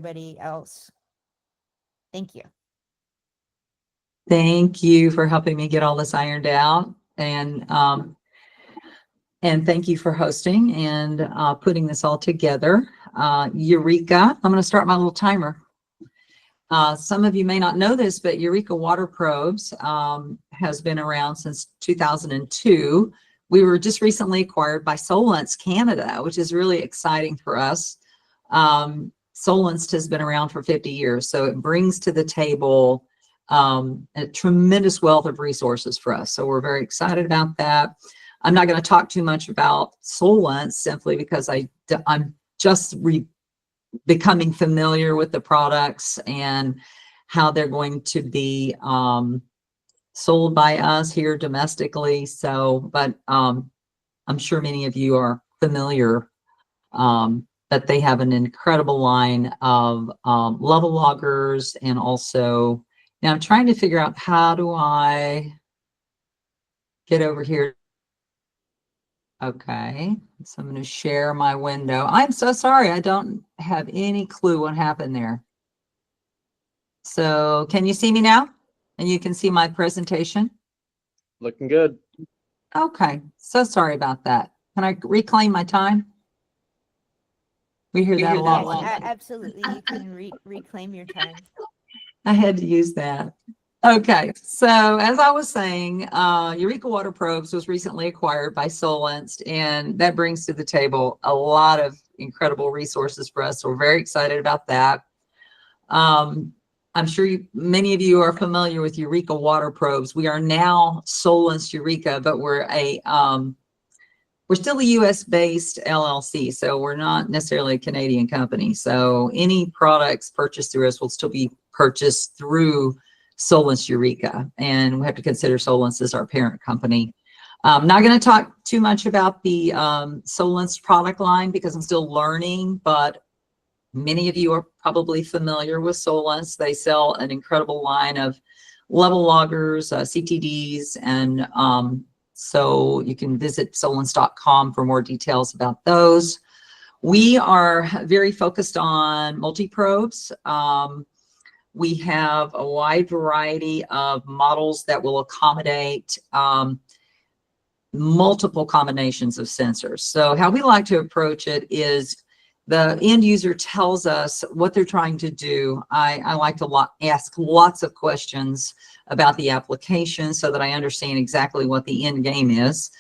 everybody else. Thank you. Thank you for helping me get all this ironed out, and thank you for hosting and putting this all together. Eureka, I'm going to start my little timer. Some of you may not know this, but Eureka Water Probes has been around since 2002. We were just recently acquired by Solinst Canada, which is really exciting for us. Solinst has been around for 50 years, so it brings to the table a tremendous wealth of resources for us. So we're very excited about that. I'm not going to talk too much about Solinst simply because I'm just becoming familiar with the products and how they're going to be sold by us here domestically. So, but I'm sure many of you are familiar that they have an incredible line of level loggers, and also, now I'm trying to figure out how do I get over here. Okay, so I'm going to share my window. I'm so sorry, I don't have any clue what happened there. So can you see me now? And you can see my presentation? Looking good. Okay, so sorry about that. Can I reclaim my time? We hear that a lot. Yes, absolutely, you can reclaim your time. I had to use that. Okay, so as I was saying, Eureka Water Probes was recently acquired by Solinst, and that brings to the table a lot of incredible resources for us. So we're very excited about that. I'm sure many of you are familiar with Eureka Water Probes. We are now Solinst Eureka, but we're still a US-based LLC, so we're not necessarily a Canadian company. So any products purchased through us will still be purchased through Solinst Eureka, and we have to consider Solinst as our parent company. I'm not going to talk too much about the Solinst product line because I'm still learning, but many of you are probably familiar with Solinst. They sell an incredible line of level loggers, CTDs, and so you can visit solinst.com for more details about those. We are very focused on multi-probes. We have a wide variety of models that will accommodate multiple combinations of sensors. So how we like to approach it is the end user tells us what they're trying to do. I like to ask lots of questions about the application so that I understand exactly what the end game is.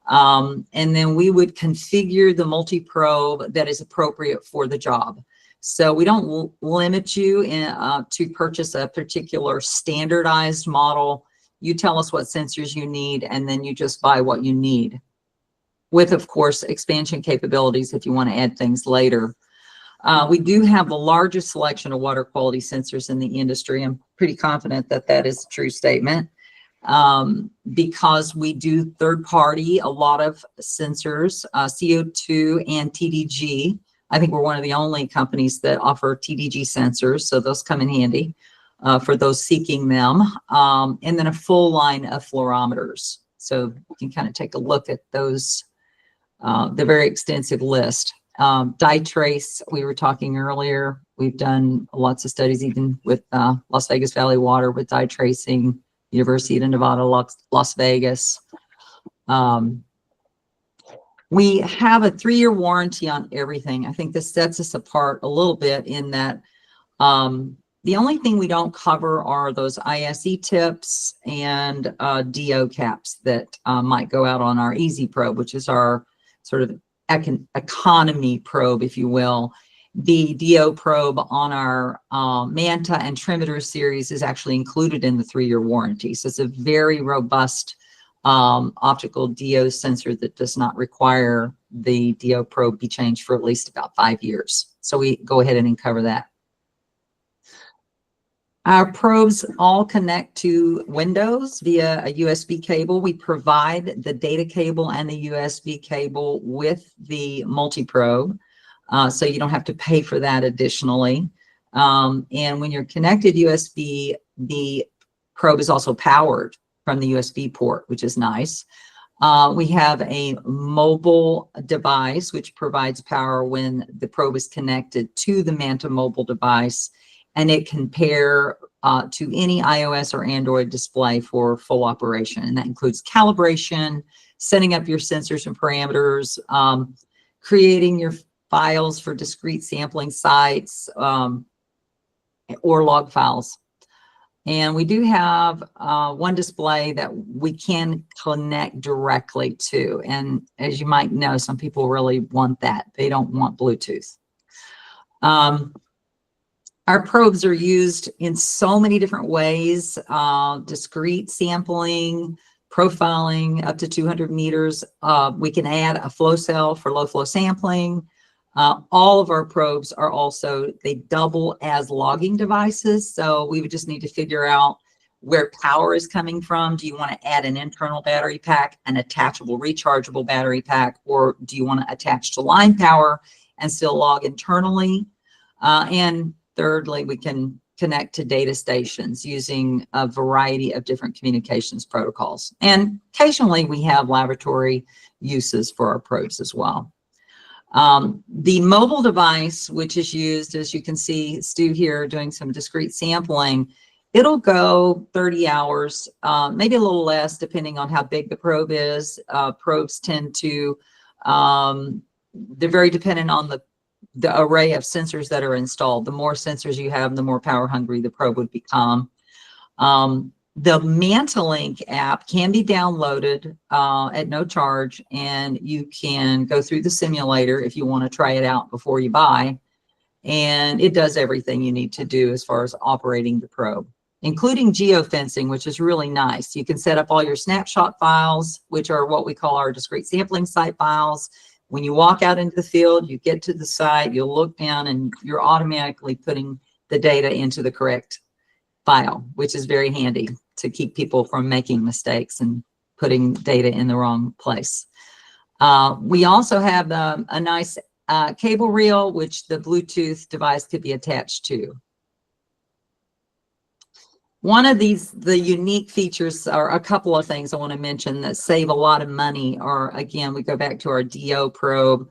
And then we would configure the multi-probe that is appropriate for the job. So we don't limit you to purchase a particular standardized model. You tell us what sensors you need, and then you just buy what you need, with, of course, expansion capabilities if you want to add things later. We do have the largest selection of water quality sensors in the industry. I'm pretty confident that that is a true statement because we do third-party a lot of sensors, CO2 and TDG. I think we're one of the only companies that offer TDG sensors, so those come in handy for those seeking them. And then a full line of fluorometers. So you can kind of take a look at those, the very extensive list. Dye trace, we were talking earlier. We've done lots of studies even with Las Vegas Valley Water with dye tracing, University of Nevada, Las Vegas. We have a 3-year warranty on everything. I think this sets us apart a little bit in that the only thing we don't cover are those ISE tips and DO caps that might go out on our Easy Probe, which is our sort of economy probe, if you will. The DO probe on our Manta and Trimeter series is actually included in the 3-year warranty. So it's a very robust optical DO sensor that does not require the DO probe be changed for at least about 5 years. So we go ahead and cover that. Our probes all connect to Windows via a USB cable. We provide the data cable and the USB cable with the multi-probe, so you don't have to pay for that additionally. And when you're connected USB, the probe is also powered from the USB port, which is nice. We have a mobile device which provides power when the probe is connected to the Manta mobile device, and it can pair to any iOS or Android display for full operation. And that includes calibration, setting up your sensors and parameters, creating your files for discrete sampling sites, or log files. And we do have one display that we can connect directly to. And as you might know, some people really want that. They don't want Bluetooth. Our probes are used in so many different ways, discrete sampling, profiling up to 200 meters. We can add a flow cell for low flow sampling. All of our probes are also, they double as logging devices. So we would just need to figure out where power is coming from. Do you want to add an internal battery pack, an attachable rechargeable battery pack, or do you want to attach to line power and still log internally? And thirdly, we can connect to data stations using a variety of different communications protocols. And occasionally we have laboratory uses for our probes as well. The mobile device, which is used, as you can see Stu here doing some discrete sampling, it'll go 30 hours, maybe a little less depending on how big the probe is. Probes tend to, they're very dependent on the array of sensors that are installed. The more sensors you have, the more power hungry the probe would become. The MantaLink app can be downloaded at no charge, and you can go through the simulator if you want to try it out before you buy. And it does everything you need to do as far as operating the probe, including geofencing, which is really nice. You can set up all your snapshot files, which are what we call our discrete sampling site files. When you walk out into the field, you get to the site, you'll look down, and you're automatically putting the data into the correct file, which is very handy to keep people from making mistakes and putting data in the wrong place. We also have a nice cable reel, which the Bluetooth device could be attached to. One of the unique features, are a couple of things I want to mention that save a lot of money, or again, we go back to our DO probe.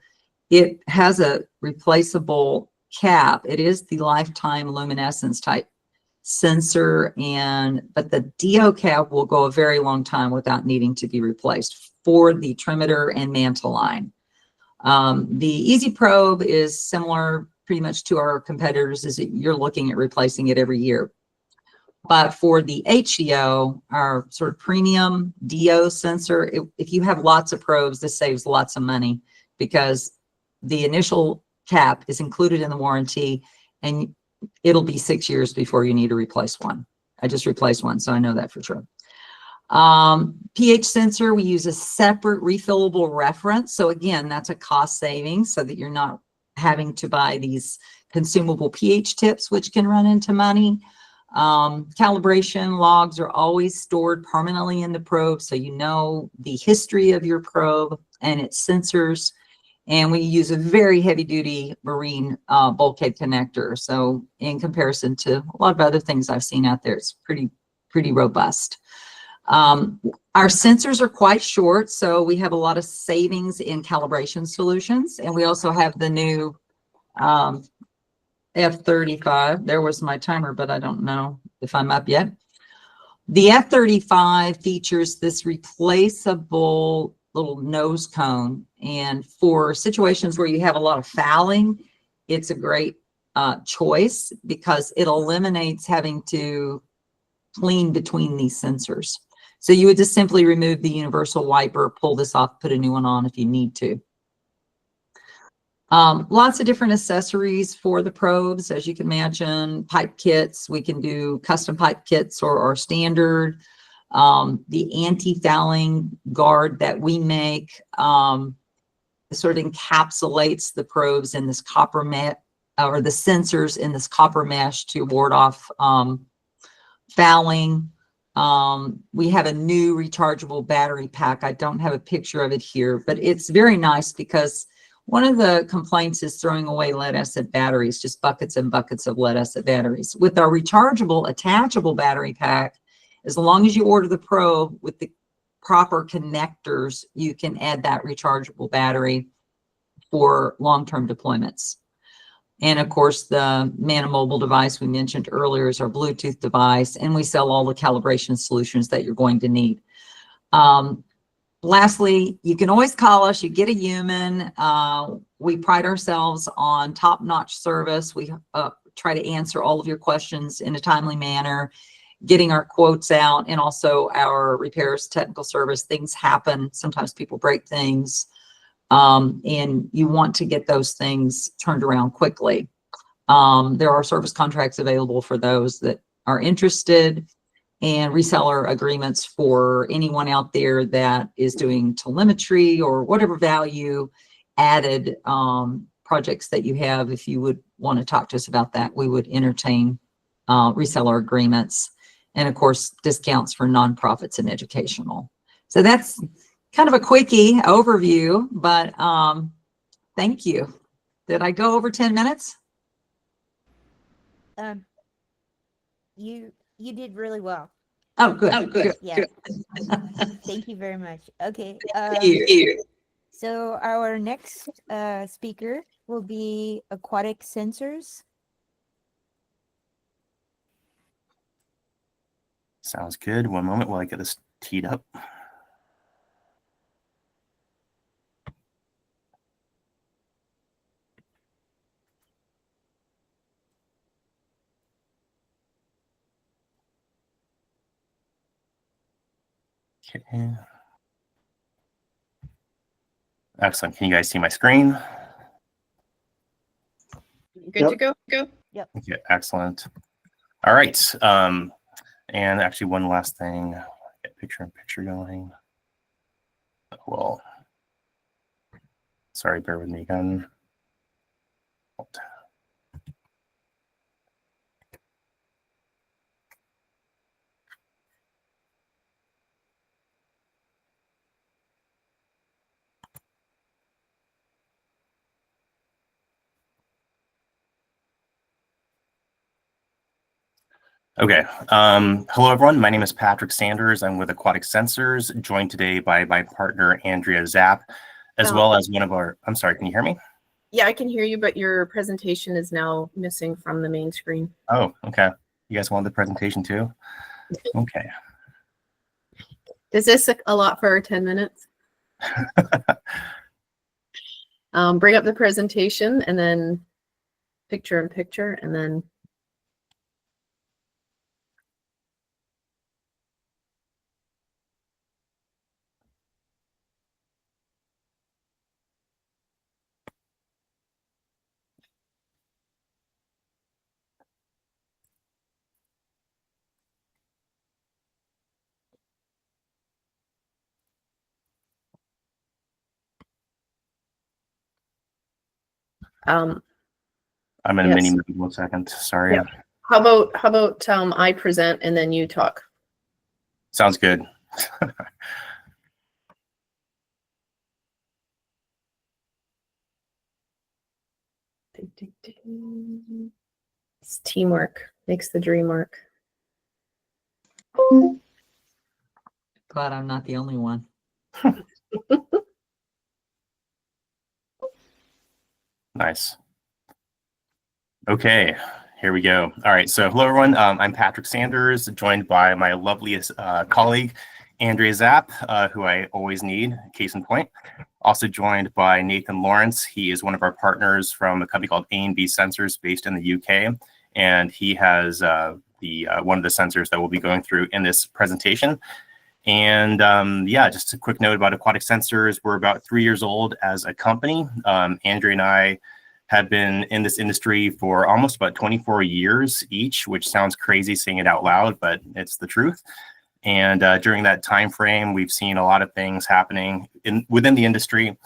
It has a replaceable cap. It is the lifetime luminescence type sensor, but the DO cap will go a very long time without needing to be replaced for the Trimeter and Manta line. The Easy Probe is similar pretty much to our competitors, is that you're looking at replacing it every year. But for the HDO, our sort of premium DO sensor, if you have lots of probes, this saves lots of money because the initial cap is included in the warranty, and it'll be 6 years before you need to replace one. I just replaced one, so I know that for sure. pH sensor, we use a separate refillable reference. So again, that's a cost savings so that you're not having to buy these consumable pH tips, which can run into money. Calibration logs are always stored permanently in the probe, so you know the history of your probe and its sensors. And we use a very heavy-duty marine bulkhead connector. So in comparison to a lot of other things I've seen out there, it's pretty robust. Our sensors are quite short, so we have a lot of savings in calibration solutions. And we also have the new F35. There was my timer, but I don't know if I'm up yet. The F35 features this replaceable little nose cone, and for situations where you have a lot of fouling, it's a great choice because it eliminates having to clean between these sensors. So you would just simply remove the universal wiper, pull this off, put a new one on if you need to. Lots of different accessories for the probes, as you can imagine. Pipe kits, we can do custom pipe kits or standard. The anti-fouling guard that we make sort of encapsulates the probes in this copper mesh, or the sensors in this copper mesh to ward off fouling. We have a new rechargeable battery pack. I don't have a picture of it here, but it's very nice because one of the complaints is throwing away lead acid batteries, just buckets and buckets of lead acid batteries. With our rechargeable attachable battery pack, as long as you order the probe with the proper connectors, you can add that rechargeable battery for long-term deployments. And of course, the Man Mobile device we mentioned earlier is our Bluetooth device, and we sell all the calibration solutions that you're going to need. Lastly, you can always call us. You get a human. We pride ourselves on top-notch service. We try to answer all of your questions in a timely manner, getting our quotes out, and also our repairs, technical service. Things happen. Sometimes people break things, and you want to get those things turned around quickly. There are service contracts available for those that are interested, and reseller agreements for anyone out there that is doing telemetry or whatever value added projects that you have. If you would want to talk to us about that, we would entertain reseller agreements, and of course discounts for nonprofits and educational. So that's kind of a quickie overview, but thank you. Did I go over 10 minutes? You did really well. Oh, good. Oh, good. Yeah. Good. Thank you very much. Okay. Thank you. So our next speaker will be Aquatic Sensors. Sounds good. One moment while I get this teed up. Okay. Excellent. Can you guys see my screen? Good to go. Yep. Okay, excellent. All right. And actually one last thing. Get picture going. Well, sorry, bear with me again. Okay. Hello, everyone. My name is Patrick Sanders. I'm with Aquatic Sensors, joined today by my partner, Andrea Zapp, as well as one of our, I'm sorry, can you hear me? Yeah, I can hear you, but your presentation is now missing from the main screen. Oh, okay. You guys want the presentation too? Okay. Is this a lot for 10 minutes? Bring up the presentation and then picture in picture and then. I'm in a mini 1 second. Sorry. Yep. How about I present and then you talk? Sounds good. It's teamwork makes the dream work. Glad I'm not the only one. Nice. Okay, here we go. All right, so hello everyone. I'm Patrick Sanders, joined by my loveliest colleague, Andrea Zapp, who I always need, case in point. Also joined by Nathan Lawrence. He is one of our partners from a company called A&B Sensors based in the UK, and he has one of the sensors that we'll be going through in this presentation. And yeah, just a quick note about Aquatic Sensors. We're about 3 years old as a company. Andrea and I have been in this industry for almost about 24 years each, which sounds crazy saying it out loud, but it's the truth. And during that time frame, we've seen a lot of things happening within the industry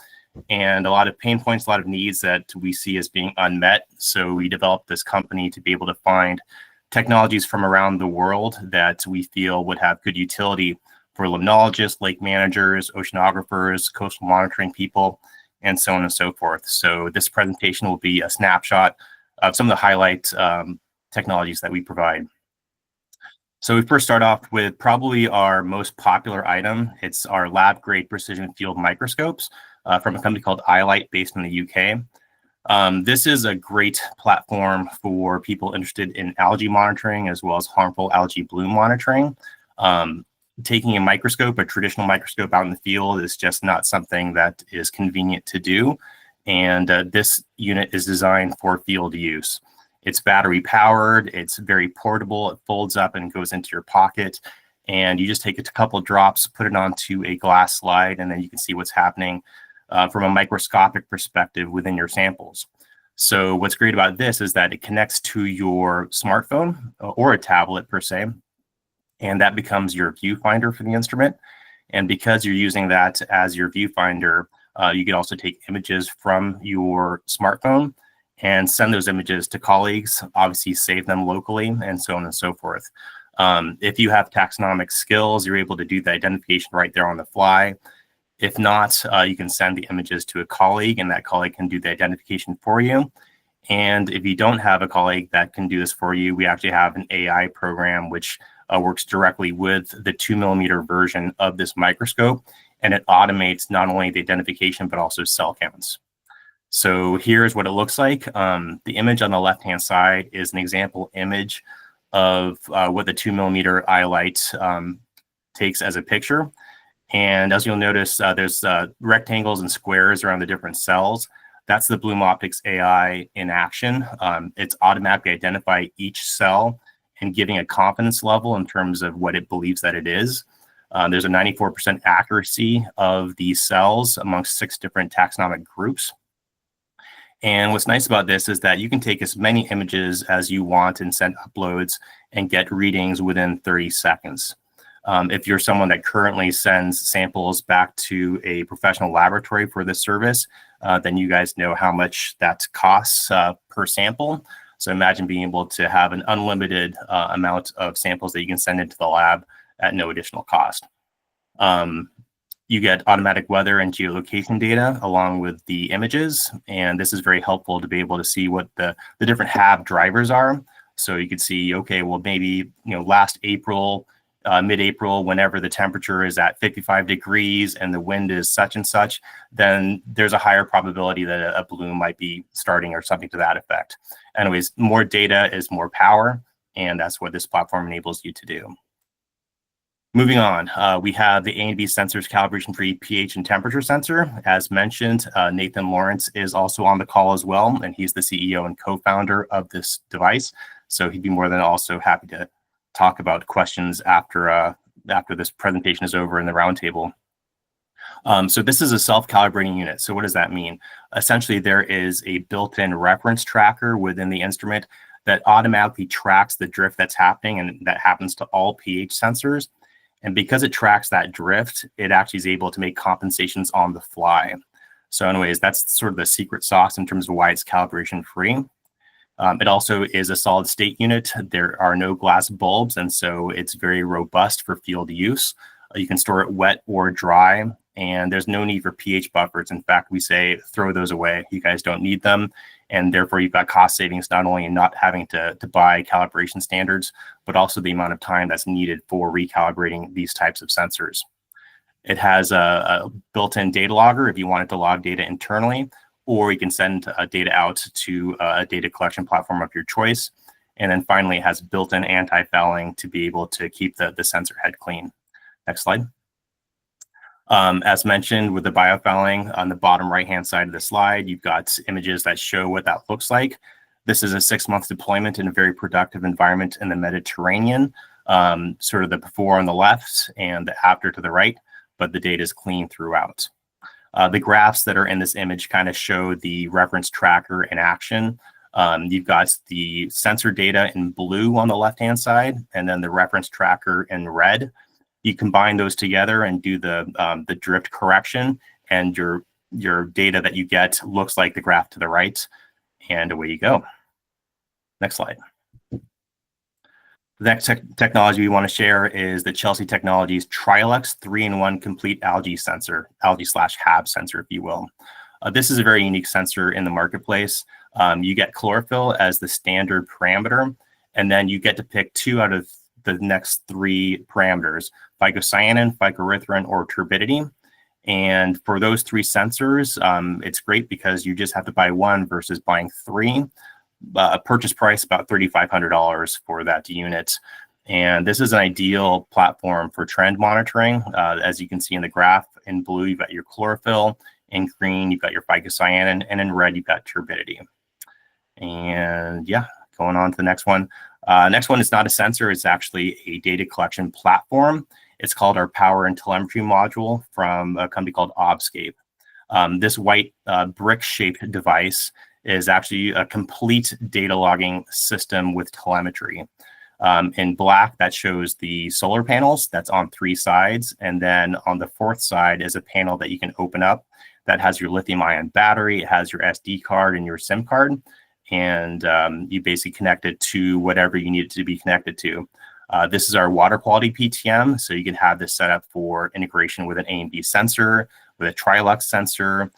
and a lot of pain points, a lot of needs that we see as being unmet. So we developed this company to be able to find technologies from around the world that we feel would have good utility for limnologists, lake managers, oceanographers, coastal monitoring people, and so on and so forth. So this presentation will be a snapshot of some of the highlight technologies that we provide. So we first start off with probably our most popular item. It's our lab-grade precision field microscopes from a company called iLight based in the UK. This is a great platform for people interested in algae monitoring as well as harmful algae bloom monitoring. Taking a microscope, a traditional microscope out in the field is just not something that is convenient to do. And this unit is designed for field use. It's battery powered, it's very portable, it folds up and goes into your pocket. And you just take a couple of drops, put it onto a glass slide, and then you can see what's happening from a microscopic perspective within your samples. So what's great about this is that it connects to your smartphone or a tablet per se, and that becomes your viewfinder for the instrument. And because you're using that as your viewfinder, you can also take images from your smartphone and send those images to colleagues, obviously save them locally, and so on and so forth. If you have taxonomic skills, you're able to do the identification right there on the fly. If not, you can send the images to a colleague, and that colleague can do the identification for you. And if you don't have a colleague that can do this for you, we actually have an AI program which works directly with the 2mm version of this microscope, and it automates not only the identification, but also cell counts. So here's what it looks like. The image on the left-hand side is an example image of what the 2mm iLight takes as a picture. And as you'll notice, there's rectangles and squares around the different cells. That's the Bloom Optics AI in action. It's automatically identify each cell and giving a confidence level in terms of what it believes that it is. There's a 94% accuracy of these cells amongst 6 different taxonomic groups. And what's nice about this is that you can take as many images as you want and send uploads and get readings within 30 seconds. If you're someone that currently sends samples back to a professional laboratory for this service, then you guys know how much that costs per sample. So imagine being able to have an unlimited amount of samples that you can send into the lab at no additional cost. You get automatic weather and geolocation data along with the images, and this is very helpful to be able to see what the different HAB drivers are. So you could see, okay, well, maybe last April, mid-April, whenever the temperature is at 55 degrees and the wind is such and such, then there's a higher probability that a bloom might be starting or something to that effect. Anyways, more data is more power, and that's what this platform enables you to do. Moving on, we have the A and B sensors calibration-free pH and temperature sensor. As mentioned, Nathan Lawrence is also on the call as well, and he's the CEO and co-founder of this device. So he'd be more than also happy to talk about questions after this presentation is over in the roundtable. So this is a self-calibrating unit. So what does that mean? Essentially, there is a built-in reference tracker within the instrument that automatically tracks the drift that's happening, and that happens to all pH sensors. And because it tracks that drift, it actually is able to make compensations on the fly. So anyways, that's sort of the secret sauce in terms of why it's calibration free. It also is a solid state unit. There are no glass bulbs, and so it's very robust for field use. You can store it wet or dry, and there's no need for pH buffers. In fact, we say throw those away. You guys don't need them. And therefore, you've got cost savings, not only in not having to buy calibration standards, but also the amount of time that's needed for recalibrating these types of sensors. It has a built-in data logger if you wanted to log data internally, or you can send data out to a data collection platform of your choice. And then finally, it has built-in anti-fouling to be able to keep the sensor head clean. Next slide. As mentioned, with the biofouling on the bottom right-hand side of the slide, you've got images that show what that looks like. This is a 6-month deployment in a very productive environment in the Mediterranean, sort of the before on the left and the after to the right, but the data is clean throughout. The graphs that are in this image kind of show the reference tracker in action. You've got the sensor data in blue on the left-hand side, and then the reference tracker in red. You combine those together and do the drift correction, and your data that you get looks like the graph to the right, and away you go. Next slide. The next technology we want to share is the Chelsea Technologies Trilux 3-in-1 complete algae sensor, algae/HAB sensor, if you will. This is a very unique sensor in the marketplace. You get chlorophyll as the standard parameter, and then you get to pick 2 out of the next three parameters: phycocyanin, phycoerythrin, or turbidity. And for those three sensors, it's great because you just have to buy one versus buying three. Purchase price about $3,500 for that unit. And this is an ideal platform for trend monitoring. As you can see in the graph, in blue, you've got your chlorophyll. In green, you've got your phycocyanin. And in red, you've got turbidity. And yeah, going on to the next one. Next one is not a sensor. It's actually a data collection platform. It's called our Power and Telemetry module from a company called Obscape. This white brick-shaped device is actually a complete data logging system with telemetry. In black, that shows the solar panels. That's on three sides. And then on the fourth side is a panel that you can open up that has your lithium-ion battery. It has your SD card and your SIM card. And you basically connect it to whatever you need it to be connected to. This is our water quality PTM. So you can have this set up for integration with an A and B sensor, with a Trilux sensor.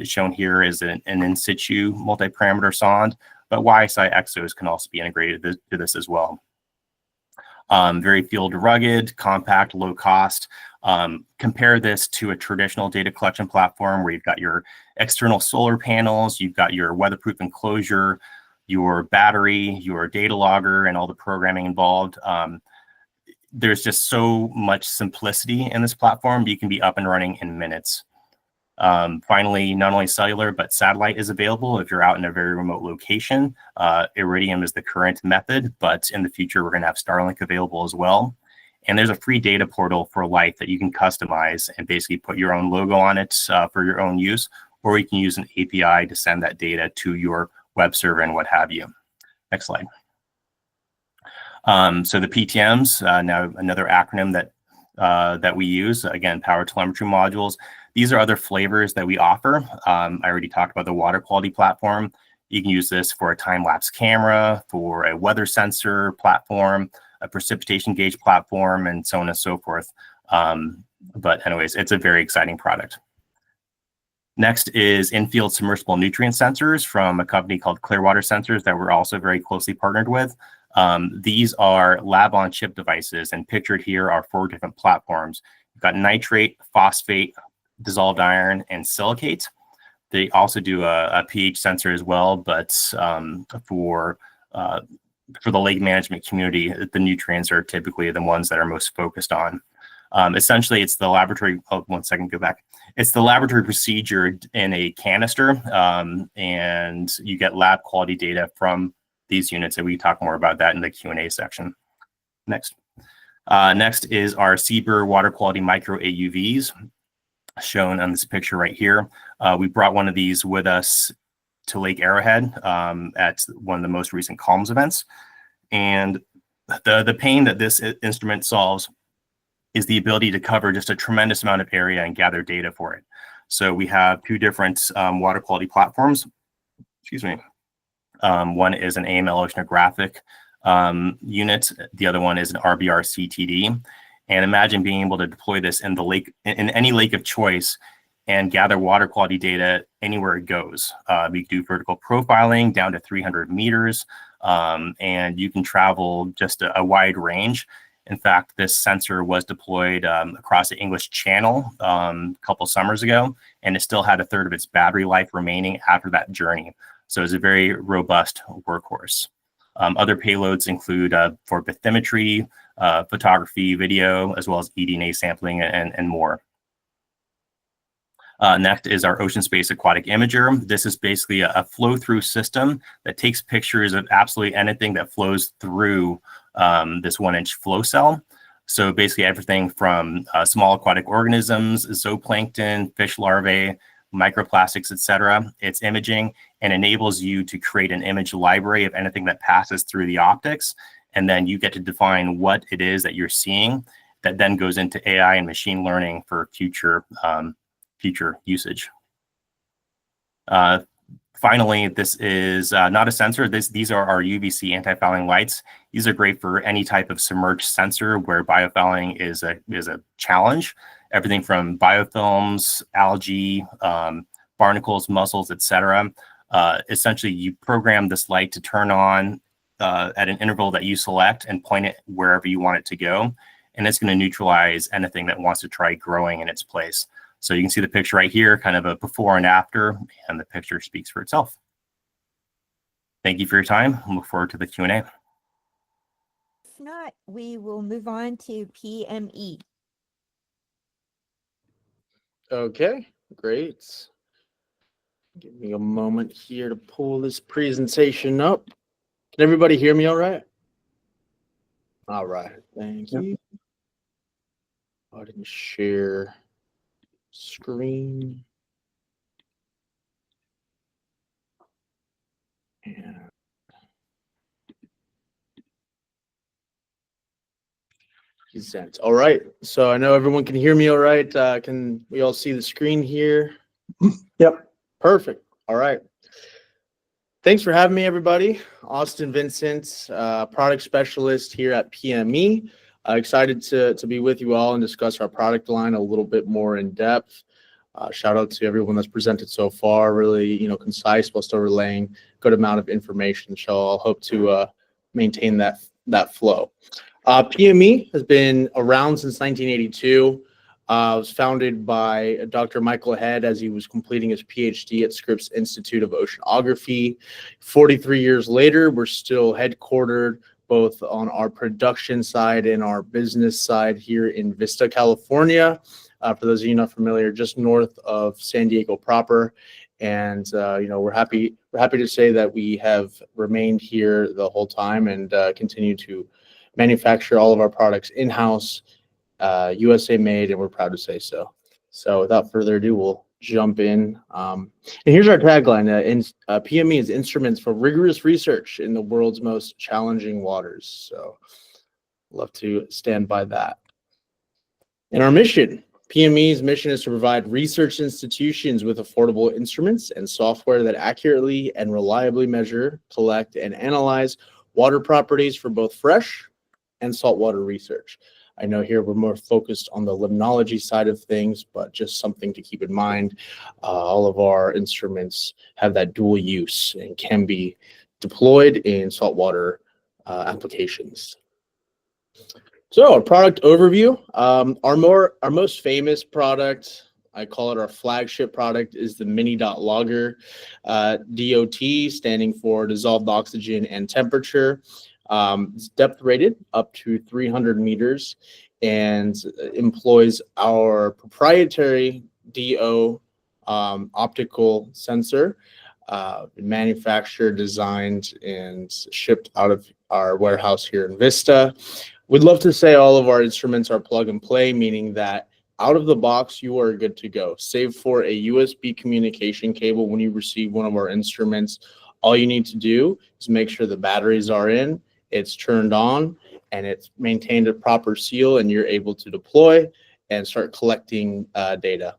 Shown here is an In-Situ multi-parameter sonde, but YSI exos can also be integrated to this as well. Very field rugged, compact, low cost. Compare this to a traditional data collection platform where you've got your external solar panels, you've got your weatherproof enclosure, your battery, your data logger, and all the programming involved. There's just so much simplicity in this platform. You can be up and running in minutes. Finally, not only cellular, but satellite is available if you're out in a very remote location. Iridium is the current method, but in the future, we're going to have Starlink available as well. And there's a free data portal for life that you can customize and basically put your own logo on it for your own use, or you can use an API to send that data to your web server and what have you. Next slide. So the PTMs, now another acronym that we use, again, Power Telemetry modules. These are other flavors that we offer. I already talked about the water quality platform. You can use this for a time-lapse camera, for a weather sensor platform, a precipitation gauge platform, and so on and so forth. But anyways, it's a very exciting product. Next is in-field submersible nutrient sensors from a company called Clearwater Sensors that we're also very closely partnered with. These are lab-on-chip devices, and pictured here are 4 different platforms. You've got nitrate, phosphate, dissolved iron, and silicate. They also do a pH sensor as well, but for the lake management community, the nutrients are typically the ones that are most focused on. Essentially, it's the laboratory. Oh, 1 second, go back. It's the laboratory procedure in a canister, and you get lab quality data from these units, and we talk more about that in the Q&A section. Next. Next is our Seaber water quality micro AUVs, shown on this picture right here. We brought one of these with us to Lake Arrowhead at one of the most recent CALMS events. And the pain that this instrument solves is the ability to cover just a tremendous amount of area and gather data for it. So we have 2 different water quality platforms. Excuse me. One is an AML oceanographic unit. The other one is an RBR CTD. And imagine being able to deploy this in the lake, in any lake of choice, and gather water quality data anywhere it goes. We do vertical profiling down to 300 meters, and you can travel just a wide range. In fact, this sensor was deployed across the English Channel a couple summers ago, and it still had 1/3 of its battery life remaining after that journey. So it's a very robust workhorse. Other payloads include for bathymetry, photography, video, as well as eDNA sampling and more. Next is our Ocean Space Aquatic Imager. This is basically a flow-through system that takes pictures of absolutely anything that flows through this 1-inch flow cell. So basically everything from small aquatic organisms, zooplankton, fish larvae, microplastics, etc. It's imaging and enables you to create an image library of anything that passes through the optics. And then you get to define what it is that you're seeing that then goes into AI and machine learning for future usage. Finally, this is not a sensor. These are our UVC anti-fouling lights. These are great for any type of submerged sensor where biofouling is a challenge. Everything from biofilms, algae, barnacles, mussels, etc. Essentially, you program this light to turn on at an interval that you select and point it wherever you want it to go. And it's going to neutralize anything that wants to try growing in its place. So you can see the picture right here, kind of a before and after, and the picture speaks for itself. Thank you for your time. I look forward to the Q&A. If not, we will move on to PME. Okay, great. Give me a moment here to pull this presentation up. Can everybody hear me all right? All right, thank you. I didn't share screen. And present. All right, so I know everyone can hear me all right. Can we all see the screen here? Yep. Perfect. All right. Thanks for having me, everybody. Austin Vincent, product specialist here at PME. Excited to be with you all and discuss our product line a little bit more in depth. Shout out to everyone that's presented so far. Really, concise while still relaying good amount of information. So I'll hope to maintain that flow. PME has been around since 1982. It was founded by Dr. Michael Head as he was completing his PhD at Scripps Institute of Oceanography. 43 years later, we're still headquartered both on our production side and our business side here in Vista, California. For those of you not familiar, just north of San Diego proper. And we're happy to say that we have remained here the whole time and continue to manufacture all of our products in-house, USA made, and we're proud to say so. So without further ado, we'll jump in. And here's our tagline. PME is instruments for rigorous research in the world's most challenging waters. So love to stand by that. And our mission, PME's mission is to provide research institutions with affordable instruments and software that accurately and reliably measure, collect, and analyze water properties for both fresh and saltwater research. I know here we're more focused on the limnology side of things, but just something to keep in mind. All of our instruments have that dual use and can be deployed in saltwater applications. So a product overview. Our most famous product, I call it our flagship product, is the Mini Dot Logger, DOT, standing for dissolved oxygen and temperature. It's depth rated up to 300 meters and employs our proprietary DO optical sensor, manufactured, designed, and shipped out of our warehouse here in Vista. We'd love to say all of our instruments are plug and play, meaning that out of the box, you are good to go. Save for a USB communication cable when you receive one of our instruments. All you need to do is make sure the batteries are in, it's turned on, and it's maintained a proper seal, and you're able to deploy and start collecting data.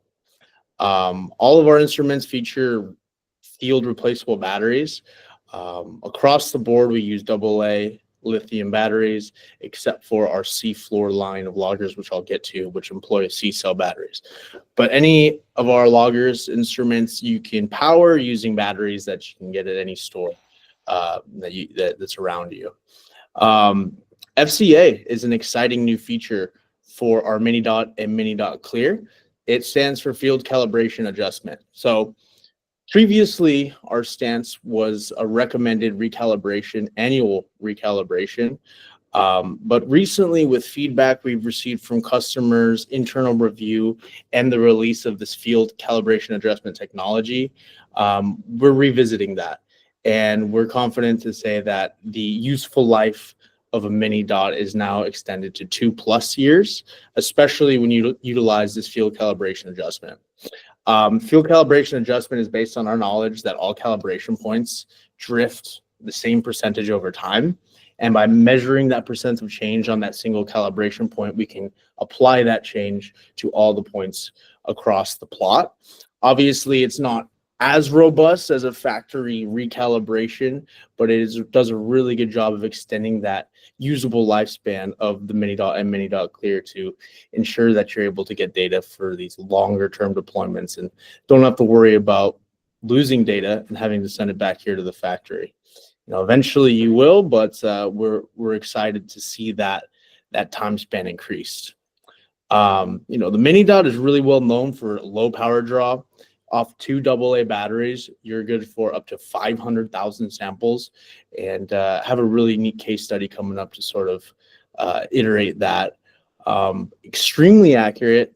All of our instruments feature field replaceable batteries. Across the board, we use AA lithium batteries, except for our seafloor line of loggers, which I'll get to, which employ C-cell batteries. But any of our loggers instruments you can power using batteries that you can get at any store that's around you. FCA is an exciting new feature for our Mini Dot and Mini Dot Clear. It stands for Field Calibration Adjustment. So previously, our stance was a recommended recalibration, annual recalibration. But recently, with feedback we've received from customers, internal review, and the release of this field calibration adjustment technology, we're revisiting that. And we're confident to say that the useful life of a Mini Dot is now extended to 2+ years, especially when you utilize this field calibration adjustment. Field calibration adjustment is based on our knowledge that all calibration points drift the same percentage over time. And by measuring that percent of change on that single calibration point, we can apply that change to all the points across the plot. Obviously, it's not as robust as a factory recalibration, but it does a really good job of extending that usable lifespan of the Mini Dot and Mini Dot Clear to ensure that you're able to get data for these longer term deployments and don't have to worry about losing data and having to send it back here to the factory. eventually you will, but we're excited to see that time span increased. The mini dot is really well known for low power draw. Off 2 AA batteries, you're good for up to 500,000 samples, and have a really neat case study coming up to sort of iterate that. Extremely accurate,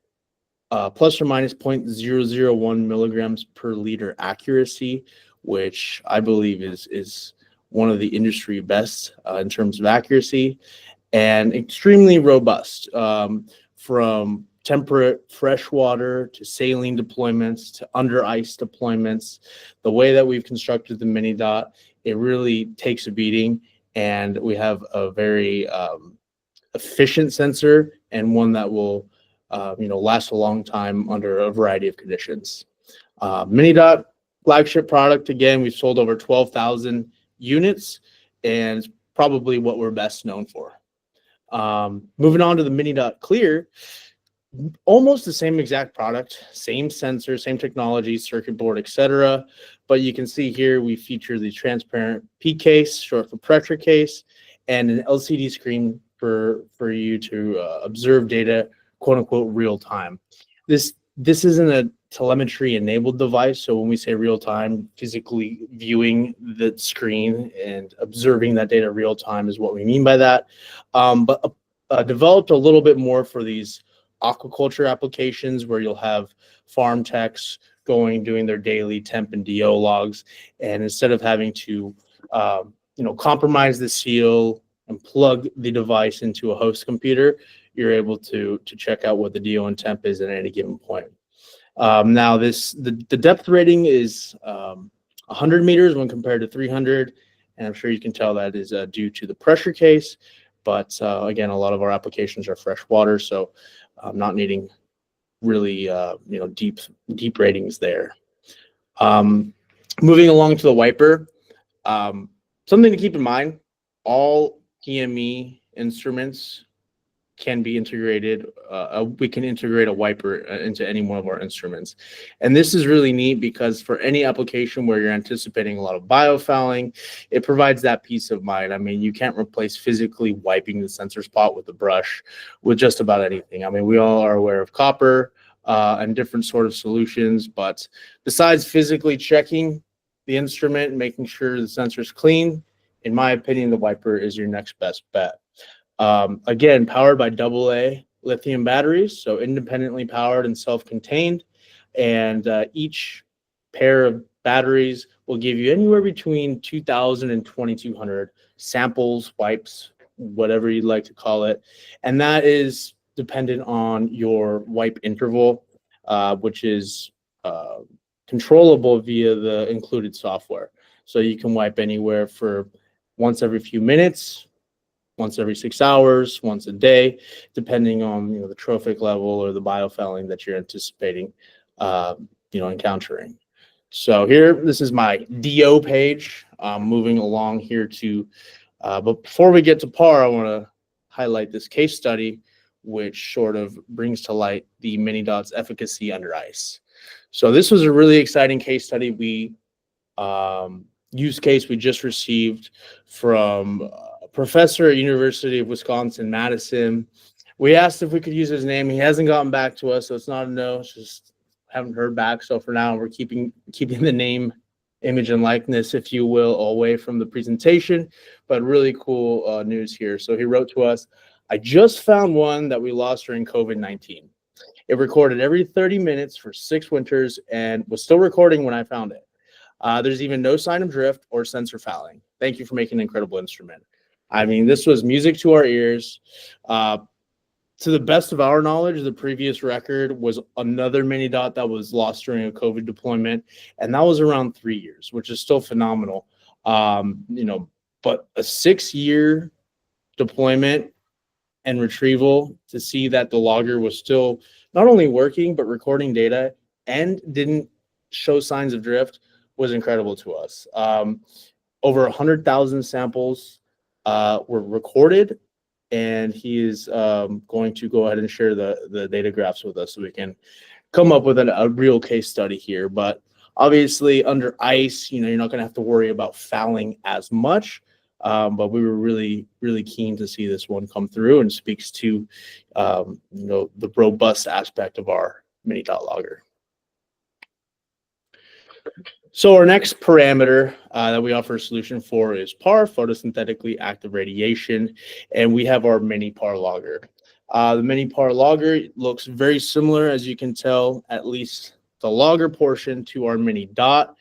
plus or minus 0.001 milligrams per liter accuracy, which I believe is one of the industry best in terms of accuracy, and extremely robust, from temperate freshwater to saline deployments to under ice deployments. The way that we've constructed the mini dot, it really takes a beating, and we have a very efficient sensor and one that will last a long time under a variety of conditions. Mini dot, flagship product. Again, we've sold over 12,000 units, and it's probably what we're best known for. Moving on to the mini dot clear, almost the same exact product, same sensor, same technology, circuit board, etc. But you can see here we feature the transparent P case, short for pressure case, and an LCD screen for you to observe data, quote unquote, real time. This isn't a telemetry enabled device, so when we say real time, physically viewing the screen and observing that data real time is what we mean by that. But developed a little bit more for these aquaculture applications where you'll have farm techs doing their daily temp and DO logs, and instead of having to compromise the seal and plug the device into a host computer, you're able to check out what the DO and temp is at any given point. Now the depth rating is 100 meters when compared to 300, and I'm sure you can tell that is due to the pressure case. But again, a lot of our applications are freshwater, so not needing really deep ratings there. Moving along to the wiper, something to keep in mind: all PME instruments can be integrated. We can integrate a wiper into any one of our instruments. And this is really neat because for any application where you're anticipating a lot of biofouling, it provides that peace of mind. I mean, you can't replace physically wiping the sensor spot with a brush with just about anything. I mean, we all are aware of copper and different sort of solutions, but besides physically checking the instrument and making sure the sensor is clean, in my opinion, the wiper is your next best bet. Again, powered by AA lithium batteries, so independently powered and self-contained, and each pair of batteries will give you anywhere between 2,000 and 2,200 samples, wipes, whatever you'd like to call it, and that is dependent on your wipe interval, which is controllable via the included software. So you can wipe anywhere for once every few minutes, once every 6 hours, once a day, depending on the trophic level or the biofouling that you're anticipating encountering. So here, this is my DO page. Moving along here to, but before we get to PAR, I want to highlight this case study, which sort of brings to light the mini dot's efficacy under ice. So this was a really exciting case study. Use case we just received from a professor at University of Wisconsin-Madison. We asked if we could use his name. He hasn't gotten back to us, so it's not a no. It's just haven't heard back. So for now, we're keeping the name, image, and likeness, if you will, away from the presentation. But really cool news here. So he wrote to us, "I just found one that we lost during COVID-19. It recorded every 30 minutes for 6 winters and was still recording when I found it. There's even no sign of drift or sensor fouling. Thank you for making an incredible instrument." I mean, this was music to our ears. To the best of our knowledge, the previous record was another mini dot that was lost during a COVID deployment, and that was around 3 years, which is still phenomenal. But a 6-year deployment and retrieval, to see that the logger was still not only working but recording data and didn't show signs of drift, was incredible to us. Over 100,000 samples were recorded, and he is going to go ahead and share the data graphs with us so we can come up with a real case study here. But Obviously, under ice, you're not going to have to worry about fouling as much. But we were really, really keen to see this one come through, and speaks to, the robust aspect of our mini dot logger. So our next parameter that we offer a solution for is PAR, photosynthetically active radiation, and we have our mini PAR logger. The mini PAR logger looks very similar, as you can tell, at least the logger portion, to our mini dot.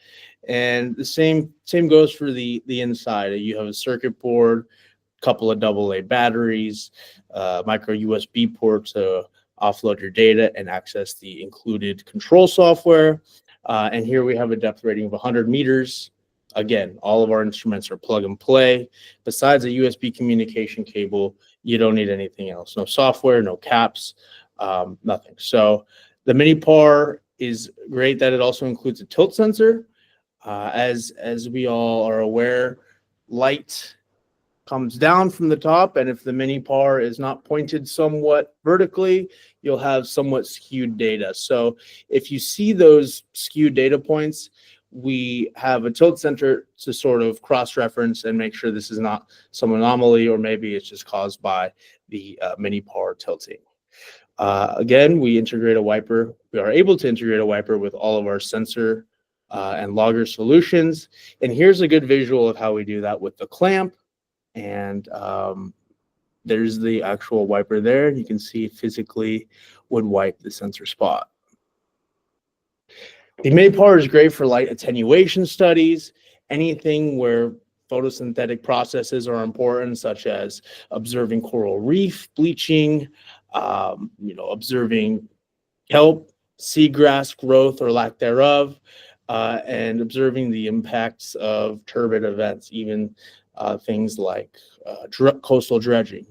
And the same goes for the inside. You have a circuit board, couple of AA batteries, micro USB port to offload your data and access the included control software. And here we have a depth rating of 100 meters. Again, all of our instruments are plug and play. Besides a USB communication cable, you don't need anything else. No software, no caps, nothing. So the mini PAR is great that it also includes a tilt sensor. As we all are aware, light comes down from the top, and if the mini PAR is not pointed somewhat vertically, you'll have somewhat skewed data. So if you see those skewed data points, we have a tilt sensor to sort of cross-reference and make sure this is not some anomaly, or maybe it's just caused by the mini PAR tilting. Again, we integrate a wiper. We are able to integrate a wiper with all of our sensor and logger solutions. And here's a good visual of how we do that with the clamp. And there's the actual wiper there. You can see it physically would wipe the sensor spot. The mini PAR is great for light attenuation studies, anything where photosynthetic processes are important, such as observing coral reef bleaching, observing kelp, seagrass growth or lack thereof, and observing the impacts of turbid events, even things like coastal dredging,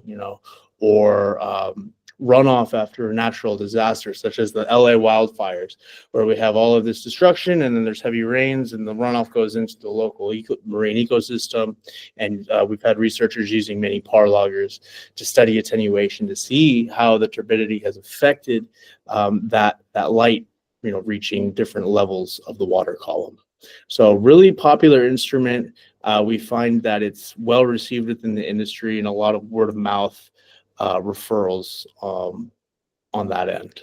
or runoff after a natural disaster, such as the LA wildfires, where we have all of this destruction and then there's heavy rains and the runoff goes into the local marine ecosystem. And we've had researchers using mini PAR loggers to study attenuation to see how the turbidity has affected that light, reaching different levels of the water column. So really popular instrument. We find that it's well received within the industry and a lot of word of mouth referrals on that end.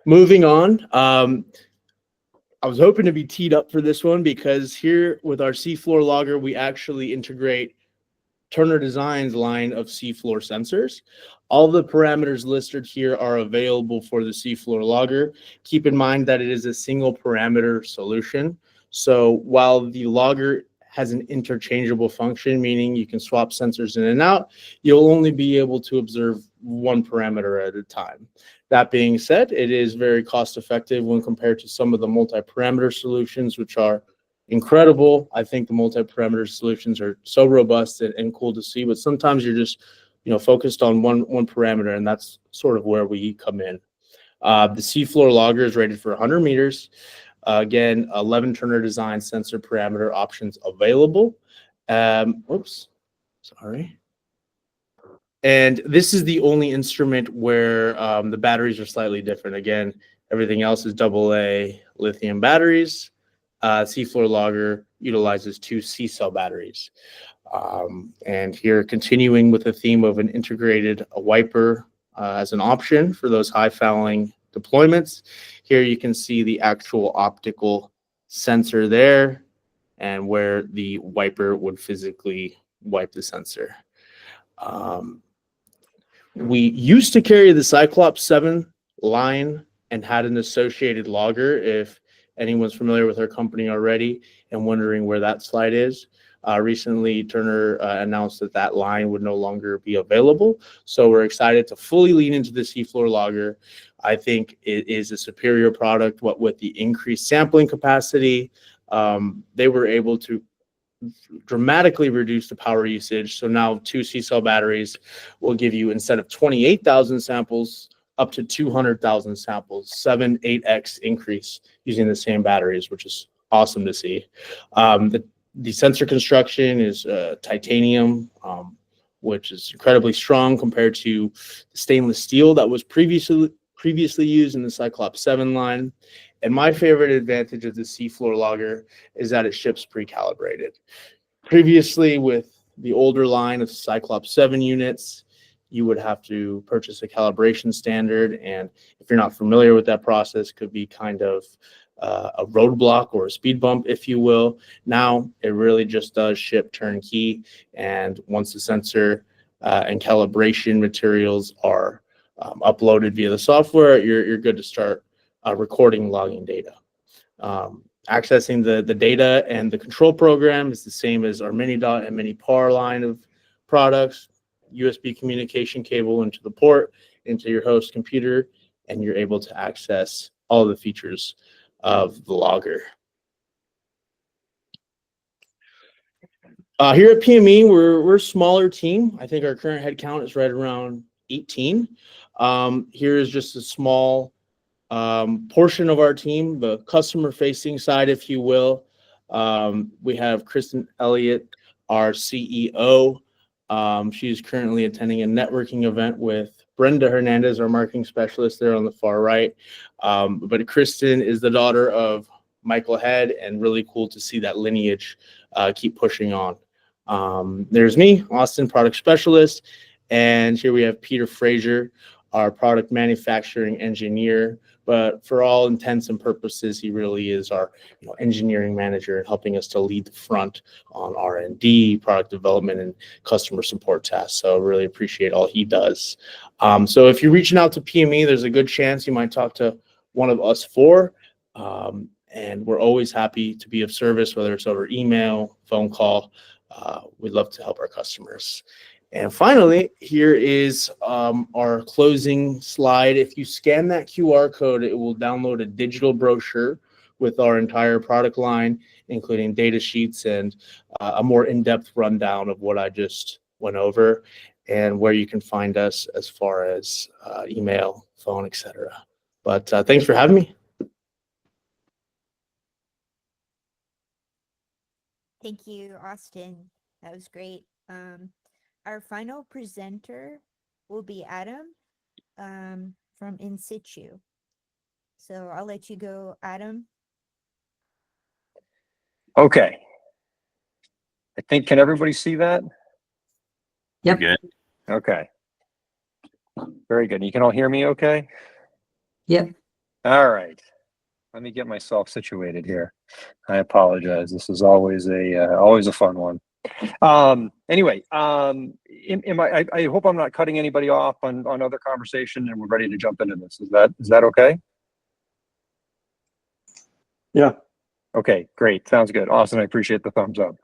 Moving on, I was hoping to be teed up for this one because here with our seafloor logger, we actually integrate Turner Designs line of seafloor sensors. All the parameters listed here are available for the seafloor logger. Keep in mind that it is a single parameter solution. So while the logger has an interchangeable function, meaning you can swap sensors in and out, you'll only be able to observe one parameter at a time. That being said, it is very cost effective when compared to some of the multi-parameter solutions, which are incredible. I think the multi-parameter solutions are so robust and cool to see, but sometimes you're just focused on one parameter, and that's sort of where we come in. The seafloor logger is rated for 100 meters. Again, 11 Turner Design sensor parameter options available. Oops, sorry. And this is the only instrument where the batteries are slightly different. Again, everything else is AA lithium batteries. Seafloor logger utilizes 2 C-cell batteries. And here, continuing with the theme of an integrated wiper as an option for those high fouling deployments. Here you can see the actual optical sensor there and where the wiper would physically wipe the sensor. We used to carry the Cyclops 7 line and had an associated logger, if anyone's familiar with our company already and wondering where that slide is. Recently, Turner announced that line would no longer be available. So we're excited to fully lean into the seafloor logger. I think it is a superior product. What with the increased sampling capacity, they were able to dramatically reduce the power usage. So now 2 C-cell batteries will give you, instead of 28,000 samples, up to 200,000 samples, 7-8x increase using the same batteries, which is awesome to see. The sensor construction is titanium, which is incredibly strong compared to stainless steel that was previously previously used in the Cyclops 7 line. And my favorite advantage of the seafloor logger is that it ships pre-calibrated. Previously, with the older line of Cyclops 7 units, you would have to purchase a calibration standard. And if you're not familiar with that process, it could be kind of a roadblock or a speed bump, if you will. Now, it really just does ship turnkey. And once the sensor and calibration materials are uploaded via the software, you're good to start recording logging data. Accessing the data and the control program is the same as our Mini-Dot and Mini-Par line of products. USB communication cable into the port, into your host computer, and you're able to access all the features of the logger. Here at PME, we're a smaller team. I think our current head count is right around 18. Here is just a small portion of our team, the customer-facing side, if you will. We have Kristen Elliott, our CEO. She's currently attending a networking event with Brenda Hernandez, our marketing specialist there on the far right. But Kristen is the daughter of Michael Head, and really cool to see that lineage keep pushing on. There's me, Austin, product specialist, and here we have Peter Frazier, our product manufacturing engineer. But for all intents and purposes, he really is our engineering manager and helping us to lead the front on R&D, product development, and customer support tasks. So really appreciate all he does. So if you're reaching out to PME, there's a good chance you might talk to one of us four. And we're always happy to be of service, whether it's over email, phone call. We'd love to help our customers. And finally, here is our closing slide. If you scan that QR code, it will download a digital brochure with our entire product line, including data sheets and a more in-depth rundown of what I just went over and where you can find us as far as email, phone, etc. But thanks for having me. Thank you, Austin. That was great. Our final presenter will be Adam from In-Situ. So I'll let you go, Adam. Okay. I think, can everybody see that? Yep. Good. Okay. Very good. You can all hear me okay? Yep. All right. Let me get myself situated here. I apologize. This is always a fun one. Anyway, I hope I'm not cutting anybody off on other conversation, and we're ready to jump into this. Is that okay? Yeah. Okay, great. Sounds good. Awesome. I appreciate the thumbs up.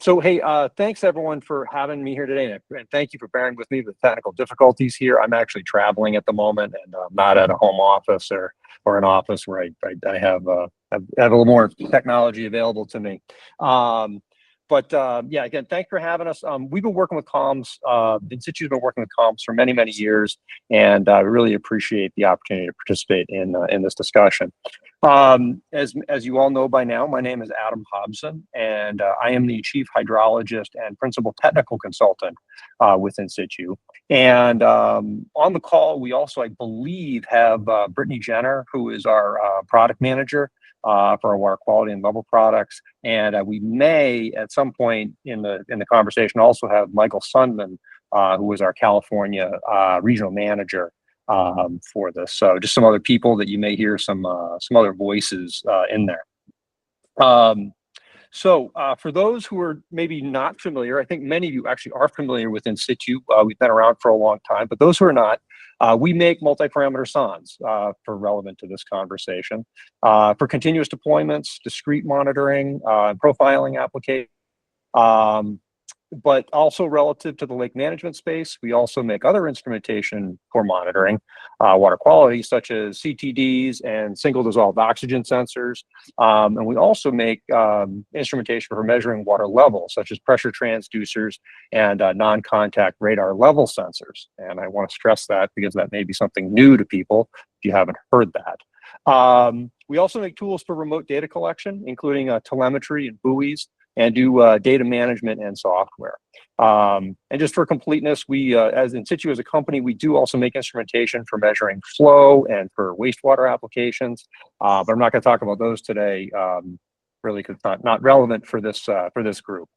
So, hey, thanks everyone for having me here today. And thank you for bearing with me with technical difficulties here. I'm actually traveling at the moment, and I'm not at a home office or an office where I have a little more technology available to me. But yeah, again, thanks for having us. We've been working with comms. In-Situ has been working with comms for many, many years, and I really appreciate the opportunity to participate in this discussion. As you all know by now, my name is Adam Hobson, and I am the Chief Hydrologist and Principal Technical Consultant with In-Situ. And on the call, we also, I believe, have Brittany Jenner, who is our product manager for our water quality and level products. And we may, at some point in the conversation, also have Michael Sundman, who is our California regional manager for this. So just some other people that you may hear some other voices in there. So for those who are maybe not familiar, I think many of you actually are familiar with In-Situ. We've been around for a long time, but those who are not, we make multi-parameter sondes for relevant to this conversation, for continuous deployments, discrete monitoring, profiling applications. But also relative to the lake management space, we also make other instrumentation for monitoring water quality, such as CTDs and single dissolved oxygen sensors. And we also make instrumentation for measuring water levels, such as pressure transducers and non-contact radar level sensors. And I want to stress that because that may be something new to people if you haven't heard that. We also make tools for remote data collection, including telemetry and buoys, and do data management and software. And just for completeness, we, as In-Situ as a company, we do also make instrumentation for measuring flow and for wastewater applications, but I'm not going to talk about those today, really, because it's not relevant for this group.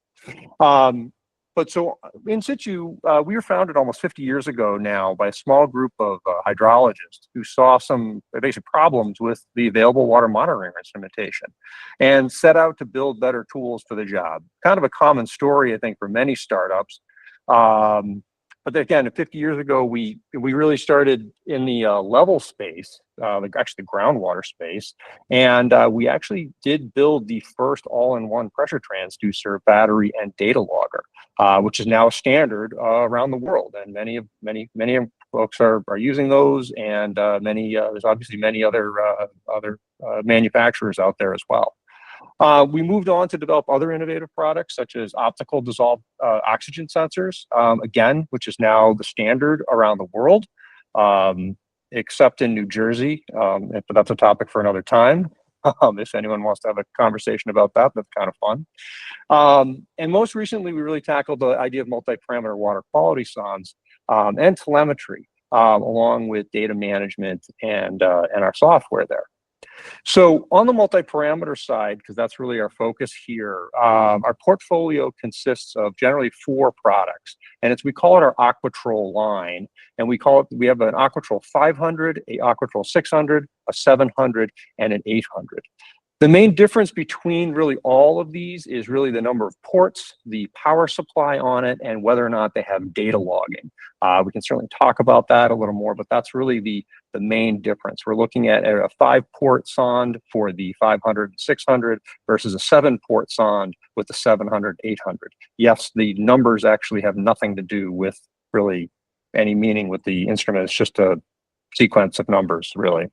But so In-Situ, we were founded almost 50 years ago now by a small group of hydrologists who saw some basic problems with the available water monitoring instrumentation and set out to build better tools for the job. Kind of a common story, I think, for many startups. But again, 50 years ago, we really started in the level space, actually the groundwater space, and we actually did build the first all-in-one pressure transducer, battery, and data logger, which is now standard around the world, and many folks are using those, and there's obviously many other manufacturers out there as well. We moved on to develop other innovative products such as optical dissolved oxygen sensors, again, which is now the standard around the world, except in New Jersey, but that's a topic for another time. If anyone wants to have a conversation about that, that's kind of fun. And most recently, we really tackled the idea of multi-parameter water quality sondes and telemetry, along with data management and our software there. So on the multi-parameter side, because that's really our focus here, our portfolio consists of generally 4 products, and we call it our AquaTrol line, and we have an AquaTrol 500, a AquaTrol 600, a 700, and an 800. The main difference between really all of these is really the number of ports, the power supply on it, and whether or not they have data logging. We can certainly talk about that a little more, but that's really the main difference. We're looking at a 5-port sonde for the 500 and 600 versus a 7-port sonde with the 700, 800. Yes, the numbers actually have nothing to do with really any meaning with the instrument. It's just a sequence of numbers, really.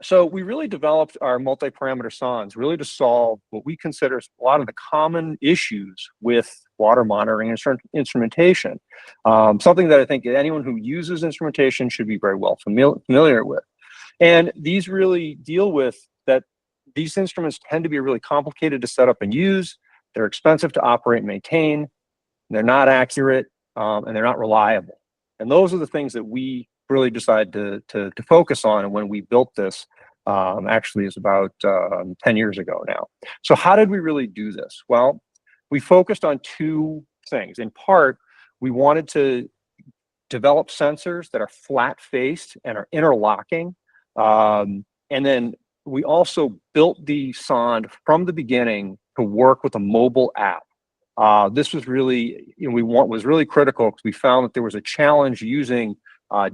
So we really developed our multi-parameter sondes really to solve what we consider a lot of the common issues with water monitoring instrumentation. Something that I think anyone who uses instrumentation should be very well familiar with. And these really deal with that these instruments tend to be really complicated to set up and use. They're expensive to operate and maintain. They're not accurate, and they're not reliable. And those are the things that we really decided to focus on. And when we built this, actually is about 10 years ago now. So how did we really do this? Well, we focused on 2 things. In part, we wanted to develop sensors that are flat-faced and are interlocking. And then we also built the sonde from the beginning to work with a mobile app. This was really, was really critical because we found that there was a challenge using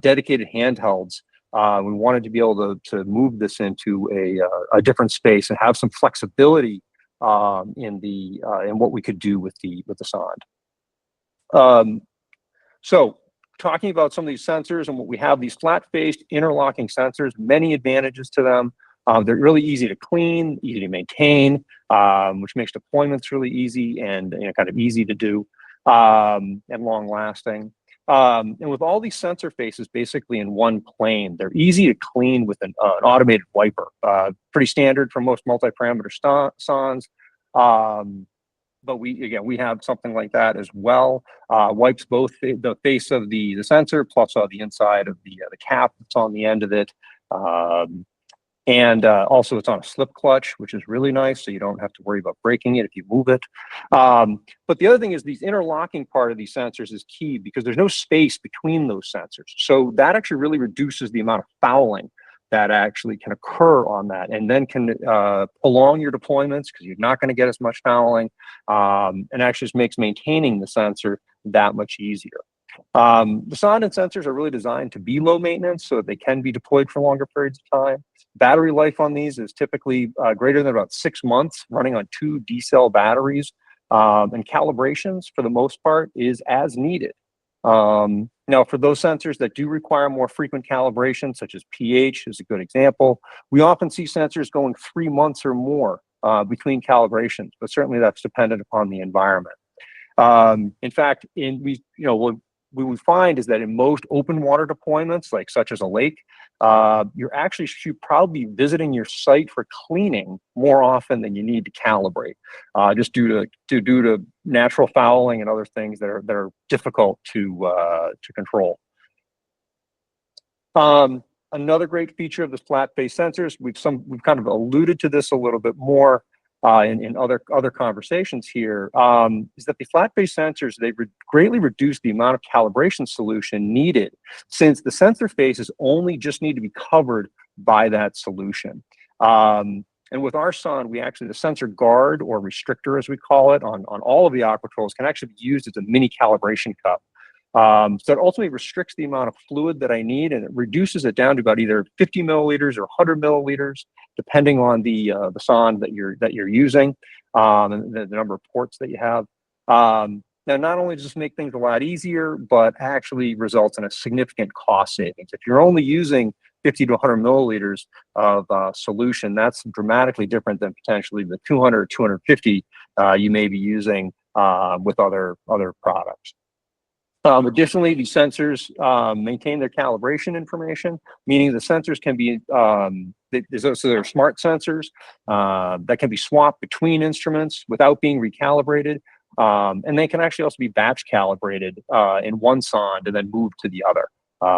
dedicated handhelds. We wanted to be able to move this into a different space and have some flexibility in what we could do with the sonde. So talking about some of these sensors and what we have, these flat-faced interlocking sensors, many advantages to them. They're really easy to clean, easy to maintain, which makes deployments really easy and kind of easy to do and long-lasting. And with all these sensor faces basically in one plane, they're easy to clean with an automated wiper. Pretty standard for most multi-parameter sondes. But we have something like that as well. Wipes both the face of the sensor plus the inside of the cap that's on the end of it. And also it's on a slip clutch, which is really nice, so you don't have to worry about breaking it if you move it. But the other thing is these interlocking part of these sensors is key because there's no space between those sensors. So that actually really reduces the amount of fouling that actually can occur on that, and then can prolong your deployments because you're not going to get as much fouling, and actually just makes maintaining the sensor that much easier. The sonde and sensors are really designed to be low maintenance so that they can be deployed for longer periods of time. Battery life on these is typically greater than about 6 months, running on 2 D-cell batteries, and calibrations for the most part is as needed. Now, for those sensors that do require more frequent calibration, such as pH is a good example, we often see sensors going 3 months or more between calibrations, but certainly that's dependent upon the environment. In fact, what we find is that in most open water deployments, like such as a lake, you're actually should probably be visiting your site for cleaning more often than you need to calibrate, just due to natural fouling and other things that are difficult to control. Another great feature of the flat-based sensors, we've kind of alluded to this a little bit more in other conversations here, is that the flat-based sensors, they greatly reduce the amount of calibration solution needed, since the sensor faces only just need to be covered by that solution. And with our Sonde, the sensor guard or restrictor, as we call it, on all of the aquatrols can actually be used as a mini calibration cup. So it ultimately restricts the amount of fluid that I need, and it reduces it down to about either 50 milliliters or 100 milliliters, depending on the Sonde that you're using, and the number of ports that you have. Now, not only does this make things a lot easier, but actually results in a significant cost savings. If you're only using 50 to 100 milliliters of solution, that's dramatically different than potentially the 200 or 250 you may be using with other products. Additionally, these sensors maintain their calibration information, meaning the sensors can be, they're smart sensors that can be swapped between instruments without being recalibrated. And they can actually also be batch calibrated in one Sonde and then moved to the other.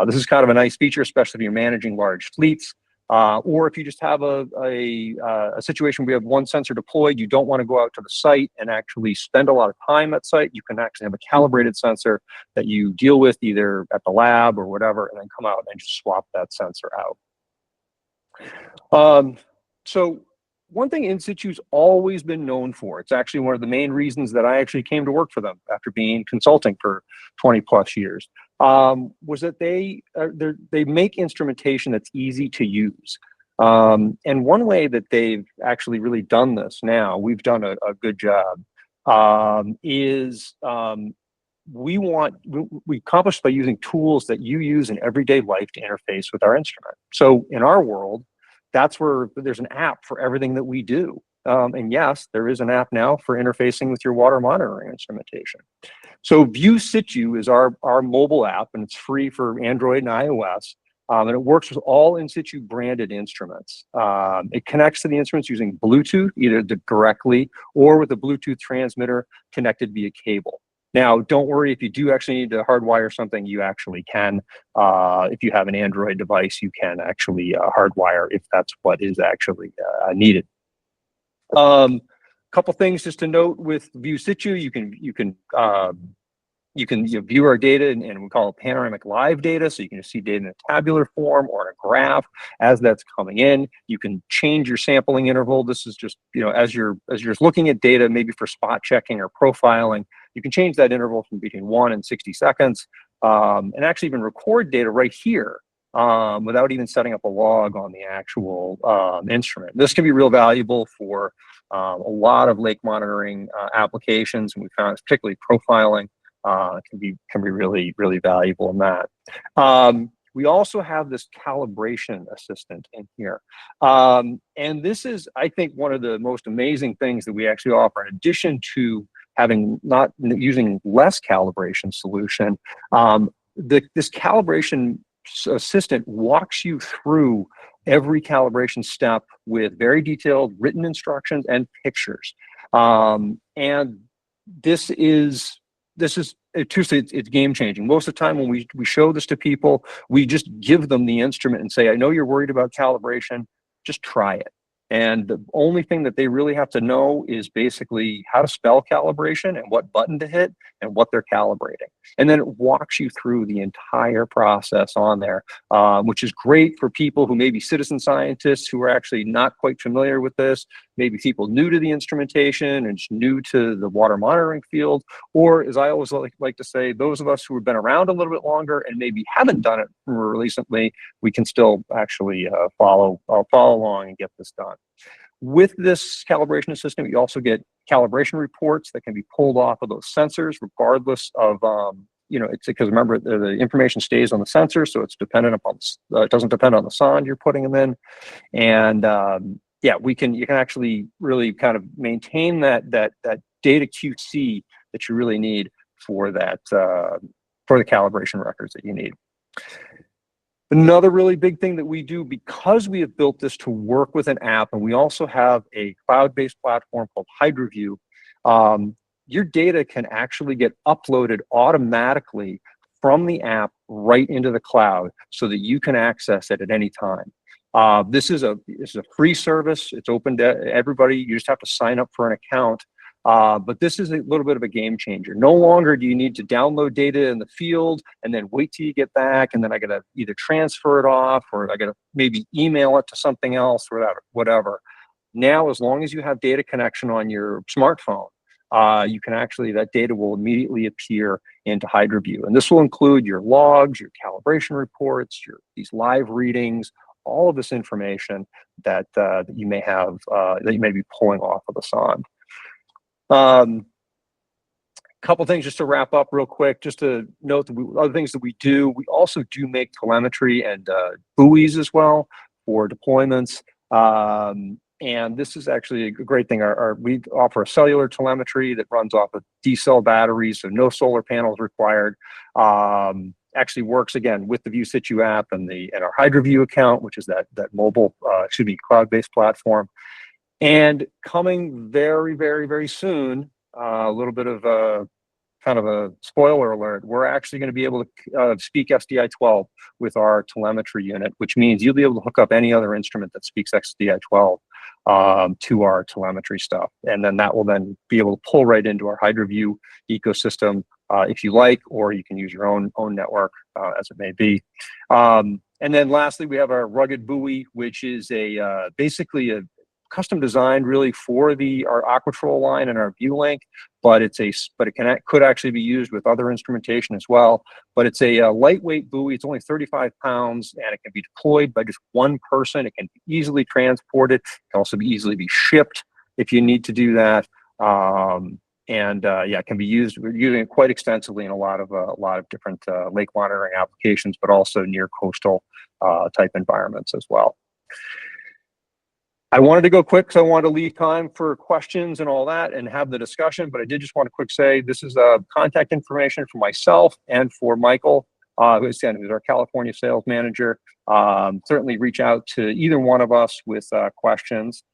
This is kind of a nice feature, especially if you're managing large fleets. Or if you just have a situation where you have one sensor deployed, you don't want to go out to the site and actually spend a lot of time at site, you can actually have a calibrated sensor that you deal with either at the lab or whatever, and then come out and just swap that sensor out. So one thing In-Situ's always been known for, it's actually one of the main reasons that I actually came to work for them after being consulting for 20 plus years, was that they make instrumentation that's easy to use. And one way that they've actually really done this now, we've done a good job, is we accomplish by using tools that you use in everyday life to interface with our instrument. So in our world, that's where there's an app for everything that we do. And yes, there is an app now for interfacing with your water monitoring instrumentation. So In-Situ is our mobile app, and it's free for Android and iOS. And it works with all In-Situ branded instruments. It connects to the instruments using Bluetooth, either directly or with a Bluetooth transmitter connected via cable. Now, don't worry, if you do actually need to hardwire something, you actually can. If you have an Android device, you can actually hardwire if that's what is actually needed. Couple things just to note with In-Situ, you can view our data and we call it panoramic live data. So you can just see data in a tabular form or in a graph as that's coming in. You can change your sampling interval. This is just, as you're looking at data, maybe for spot checking or profiling, you can change that interval from between 1 and 60 seconds, and actually even record data right here without even setting up a log on the actual instrument. This can be real valuable for a lot of lake monitoring applications, and we found particularly profiling can be really, really valuable in that. We also have this calibration assistant in here. And this is, I think, one of the most amazing things that we actually offer, in addition to not using less calibration solution. This calibration assistant walks you through every calibration step with very detailed written instructions and pictures. And this is it's game changing. Most of the time when we show this to people, we just give them the instrument and say, I know you're worried about calibration, just try it. And the only thing that they really have to know is basically how to spell calibration and what button to hit and what they're calibrating. And then it walks you through the entire process on there, which is great for people who may be citizen scientists who are actually not quite familiar with this, maybe people new to the instrumentation and new to the water monitoring field, or as I always like to say, those of us who have been around a little bit longer and maybe haven't done it recently, we can still actually follow along and get this done. With this calibration assistant, you also get calibration reports that can be pulled off of those sensors, regardless of, it's because remember the information stays on the sensor, so it's dependent upon, it doesn't depend on the Sonde you're putting them in. And yeah, you can actually really kind of maintain that data QC that you really need for that for the calibration records that you need. Another really big thing that we do, because we have built this to work with an app, and we also have a cloud-based platform called HydroView, your data can actually get uploaded automatically from the app right into the cloud so that you can access it at any time. This is a free service. It's open to everybody. You just have to sign up for an account. But this is a little bit of a game changer. No longer do you need to download data in the field and then wait till you get back, and then I gotta either transfer it off or I gotta maybe email it to something else or whatever. Now, as long as you have data connection on your smartphone, you can actually, that data will immediately appear into HydroView. And this will include your logs, your calibration reports, these live readings, all of this information that you may have, that you may be pulling off of the Sonde. Couple things just to wrap up real quick, just to note that other things that we do, we also do make telemetry and buoys as well for deployments. And this is actually a great thing. We offer a cellular telemetry that runs off of D-cell batteries, so no solar panels required. Actually works again with the In-Situ app and our HydroView account, which is that mobile, cloud-based platform. And coming very, very, very soon, a little bit of a kind of a spoiler alert, we're actually going to be able to speak SDI 12 with our telemetry unit, which means you'll be able to hook up any other instrument that speaks SDI 12 to our telemetry stuff. And then that will then be able to pull right into our HydroView ecosystem if you like, or you can use your own network as it may be. And then lastly, we have our rugged buoy, which is basically a custom designed really for our Aquatrol line and our ViewLink, but it could actually be used with other instrumentation as well. But it's a lightweight buoy. It's only 35 pounds, and it can be deployed by just one person. It can be easily transported. It can also easily be shipped if you need to do that. It can be used. We're using it quite extensively in a lot of different lake monitoring applications, but also near coastal type environments as well. I wanted to go quick because I wanted to leave time for questions and all that and have the discussion, but I did just want to quick say this is contact information for myself and for Michael, who's our California sales manager. Certainly reach out to either one of us with questions.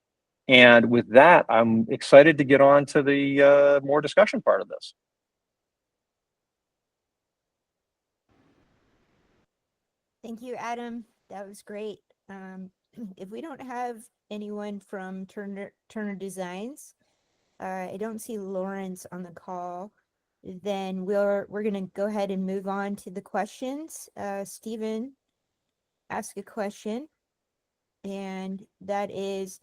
And with that, I'm excited to get on to the more discussion part of this. Thank you, Adam. That was great. If we don't have anyone from Turner Designs, I don't see Lawrence on the call, then we're gonna go ahead and move on to the questions. Stephen, ask a question, and that is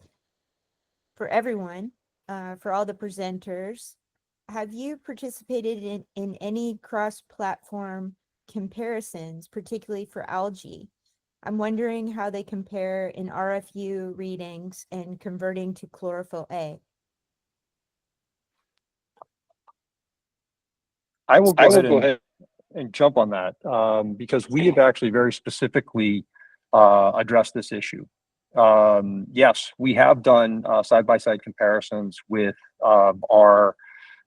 for everyone, for all the presenters. Have you participated in any cross-platform comparisons, particularly for algae? I'm wondering how they compare in RFU readings and converting to chlorophyll A. I will go ahead and jump on that because we have actually very specifically addressed this issue. Yes, we have done side-by-side comparisons with our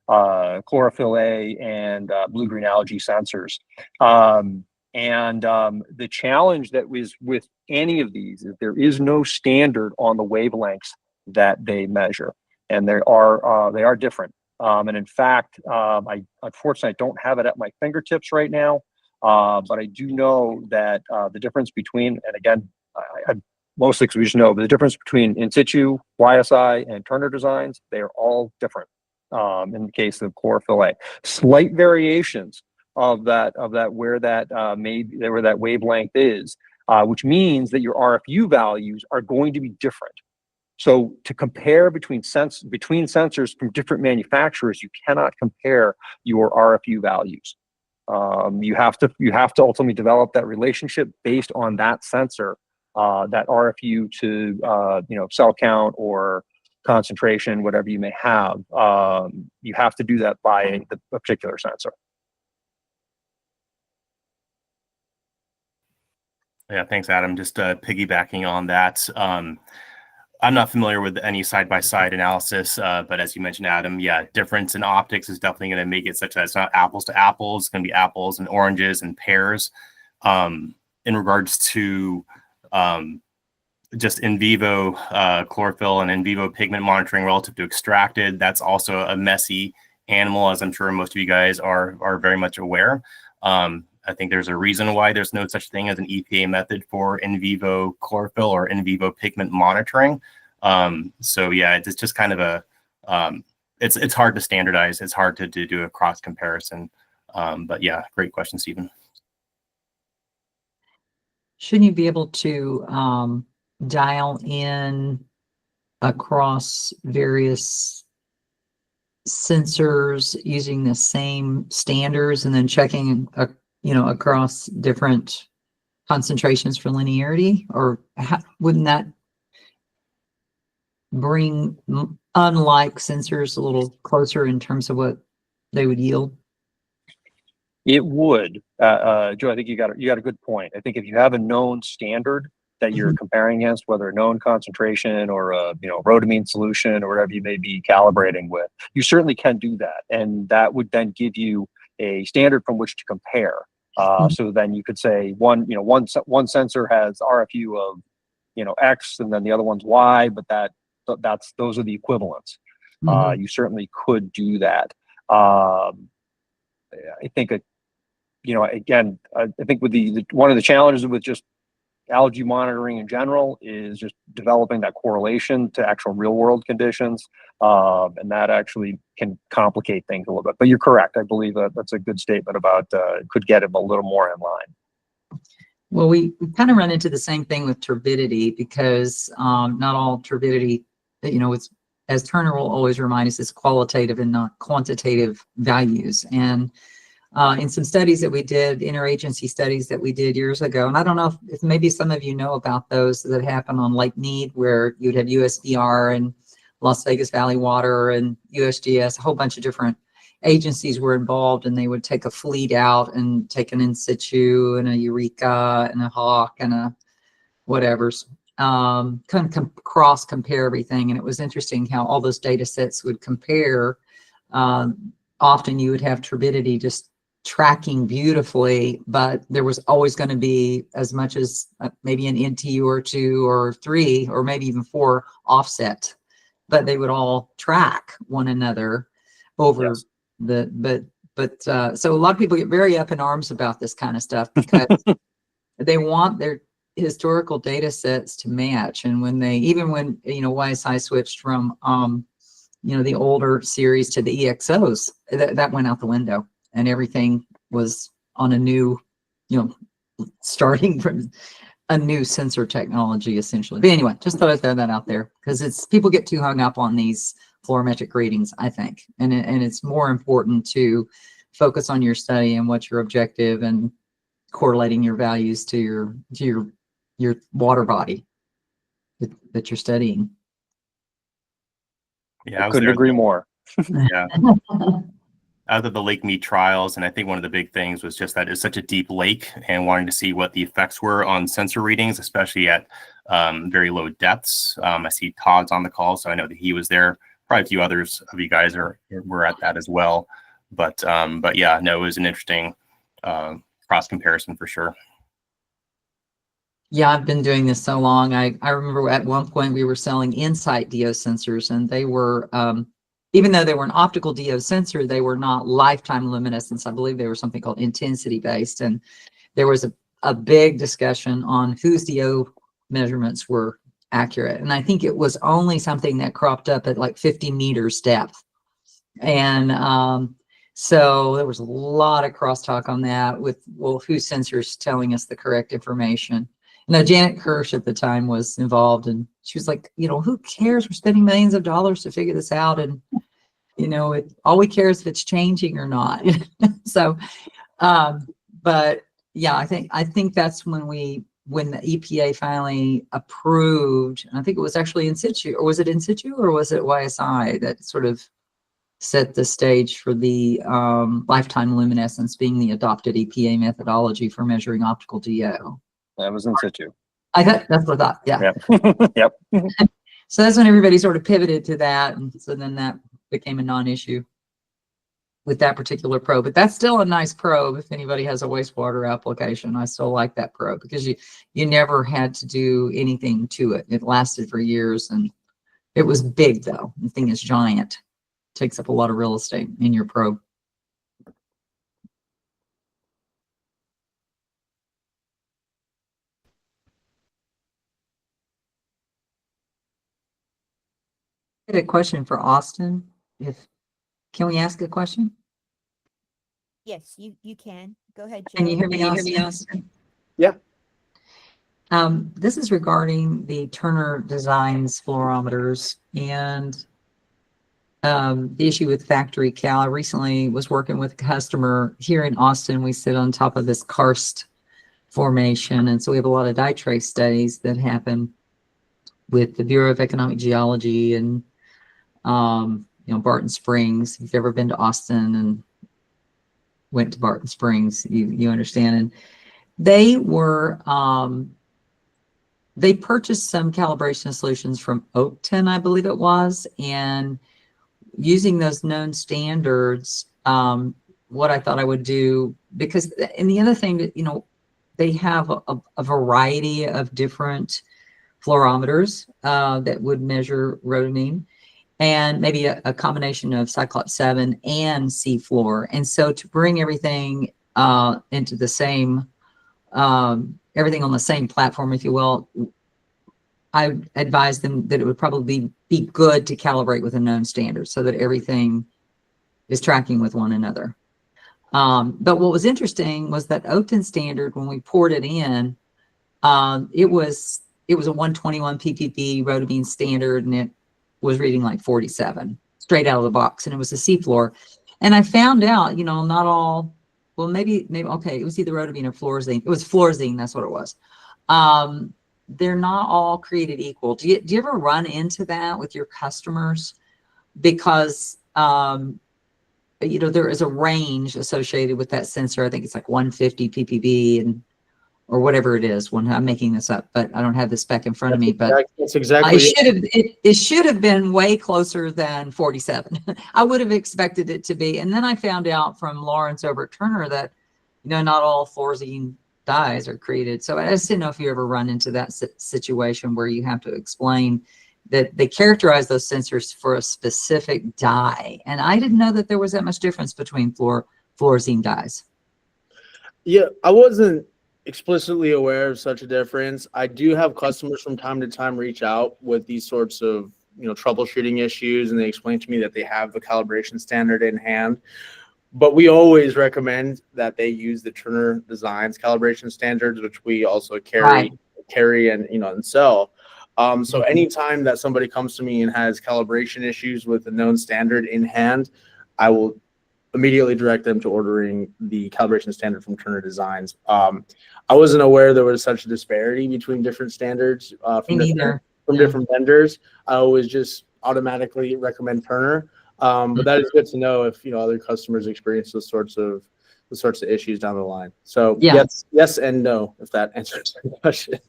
chlorophyll A and blue-green algae sensors. The challenge that was with any of these is there is no standard on the wavelengths that they measure, and they are different. And in fact, I unfortunately don't have it at my fingertips right now, but I do know that the difference between, and again, I mostly because we just know, but the difference between In-Situ, YSI, and Turner Designs, they are all different. In the case of chlorophyll A, slight variations of that where that wavelength is, which means that your RFU values are going to be different. So to compare between sensors from different manufacturers, you cannot compare your RFU values. You have to ultimately develop that relationship based on that sensor, that RFU to cell count or concentration, whatever you may have. You have to do that by the particular sensor. Yeah, thanks, Adam. Just piggybacking on that. I'm not familiar with any side-by-side analysis, but as you mentioned, Adam, yeah, difference in optics is definitely going to make it such that it's not apples to apples. It's going to be apples and oranges and pears. In regards to just in vivo chlorophyll and in vivo pigment monitoring relative to extracted, that's also a messy animal, as I'm sure most of you guys are very much aware. I think there's a reason why there's no such thing as an EPA method for in vivo chlorophyll or in vivo pigment monitoring. So yeah, it's just kind of a, it's hard to standardize. It's hard to do a cross comparison. But yeah, great question, Stephen. Shouldn't you be able to dial in across various sensors using the same standards and then checking, across different concentrations for linearity? Or wouldn't that bring unlike sensors a little closer in terms of what they would yield? It would, Joe. I think you got a good point. I think if you have a known standard that you're comparing against, whether a known concentration or a rhodamine solution or whatever you may be calibrating with, you certainly can do that, and that would then give you a standard from which to compare. So then you could say one sensor has RFU of X, and then the other one's Y, but those are the equivalents. You certainly could do that. I think again, I think with one of the challenges with just algae monitoring in general is just developing that correlation to actual real world conditions. And that actually can complicate things a little bit, but you're correct. I believe that's a good statement about could get it a little more in line. Well, we kind of run into the same thing with turbidity, because not all turbidity, it's, as Turner will always remind us, is qualitative and not quantitative values. And in some studies that we did, interagency studies that we did years ago, and I don't know if maybe some of you know about those that happened on Lake Mead, where you'd have USDR and Las Vegas Valley Water and USGS, a whole bunch of different agencies were involved, and they would take a fleet out and take an In-Situ and a Eureka and a Hawk and a whatever's, kind of cross compare everything. And it was interesting how all those data sets would compare. Often you would have turbidity just tracking beautifully, but there was always going to be as much as maybe an NTU or 2 or 3 or maybe even 4 offset, but they would all track one another over so a lot of people get very up in arms about this kind of stuff because they want their historical data sets to match. And when YSI switched from the older series to the EXOs, that went out the window, and everything was on a new, starting from a new sensor technology essentially. But anyway, just thought I'd throw that out there because people get too hung up on these fluorometric readings, I think, and it's more important to focus on your study and what's your objective and correlating your values to your water body that you're studying. Yeah, I couldn't agree more. Yeah. Out of the Lake Mead trials, and I think one of the big things was just that it's such a deep lake, and wanting to see what the effects were on sensor readings, especially at very low depths. I see Todd's on the call, so I know that he was there. Probably a few others of you guys were at that as well. But yeah, no, it was an interesting cross comparison for sure. Yeah, I've been doing this so long. I remember at one point we were selling In-Sight DO sensors, and they were, even though they were an optical DO sensor, they were not lifetime luminescence. I believe they were something called intensity based. And there was a big discussion on whose DO measurements were accurate. And I think it was only something that cropped up at like 50 meters depth. And so there was a lot of crosstalk on that with, well, whose sensor's telling us the correct information. Now, Janet Kirsch at the time was involved, and she was like, who cares? We're spending millions of dollars to figure this out. And, all we care is if it's changing or not. So, but yeah, I think that's when the EPA finally approved, and I think it was actually In-Situ, or was it In-Situ or was it YSI that sort of set the stage for the lifetime luminescence being the adopted EPA methodology for measuring optical DO. That was In-Situ. I thought that's what I thought. Yeah. Yep. So that's when everybody sort of pivoted to that. And so then that became a non-issue with that particular probe. But that's still a nice probe if anybody has a wastewater application. I still like that probe because you never had to do anything to it. It lasted for years, and it was big though. The thing is giant. Takes up a lot of real estate in your probe. I had a question for Austin. Can we ask a question? Yes, you can. Go ahead, Joe. Can you hear me, Austin? Yeah. This is regarding the Turner Designs fluorometers and the issue with factory cal. I recently was working with a customer here in Austin. We sit on top of this karst formation, and so we have a lot of dye trace studies that happen with the Bureau of Economic Geology and Barton Springs. If you've ever been to Austin and went to Barton Springs, you understand. And they were they purchased some calibration solutions from Oakton, I believe it was, and using those known standards, what I thought I would do, because, and the other thing that, they have a variety of different fluorometers that would measure rhodamine, and maybe a combination of Cyclops 7 and seafloor. And so to bring everything into the same, everything on the same platform, if you will, I advised them that it would probably be good to calibrate with a known standard so that everything is tracking with one another. But what was interesting was that Oakton standard, when we poured it in, it was a 121 ppb rhodamine standard, and it was reading like 47 straight out of the box, and it was a seafloor. And I found out, not all, well, maybe, okay, it was either rhodamine or fluorescein. It was fluorescein, that's what it was. They're not all created equal. Do you ever run into that with your customers? Because, there is a range associated with that sensor. I think it's like 150 ppb or whatever it is. I'm making this up, but I don't have the spec in front of me. But That's exactly it should have been way closer than 47. I would have expected it to be. And then I found out from Lawrence over at Turner that, not all fluorescein dyes are created. So I just didn't know if you ever run into that situation where you have to explain that they characterize those sensors for a specific dye. And I didn't know that there was that much difference between fluorescein dyes. Yeah, I wasn't explicitly aware of such a difference. I do have customers from time to time reach out with these sorts of troubleshooting issues, and they explain to me that they have the calibration standard in hand. But we always recommend that they use the Turner Designs calibration standards, which we also carry and sell. So anytime that somebody comes to me and has calibration issues with a known standard in hand, I will immediately direct them to ordering the calibration standard from Turner Designs. I wasn't aware there was such a disparity between different standards from different vendors. I always just automatically recommend Turner. But that is good to know if other customers experience those sorts of issues down the line. So yes and no, if that answers the question.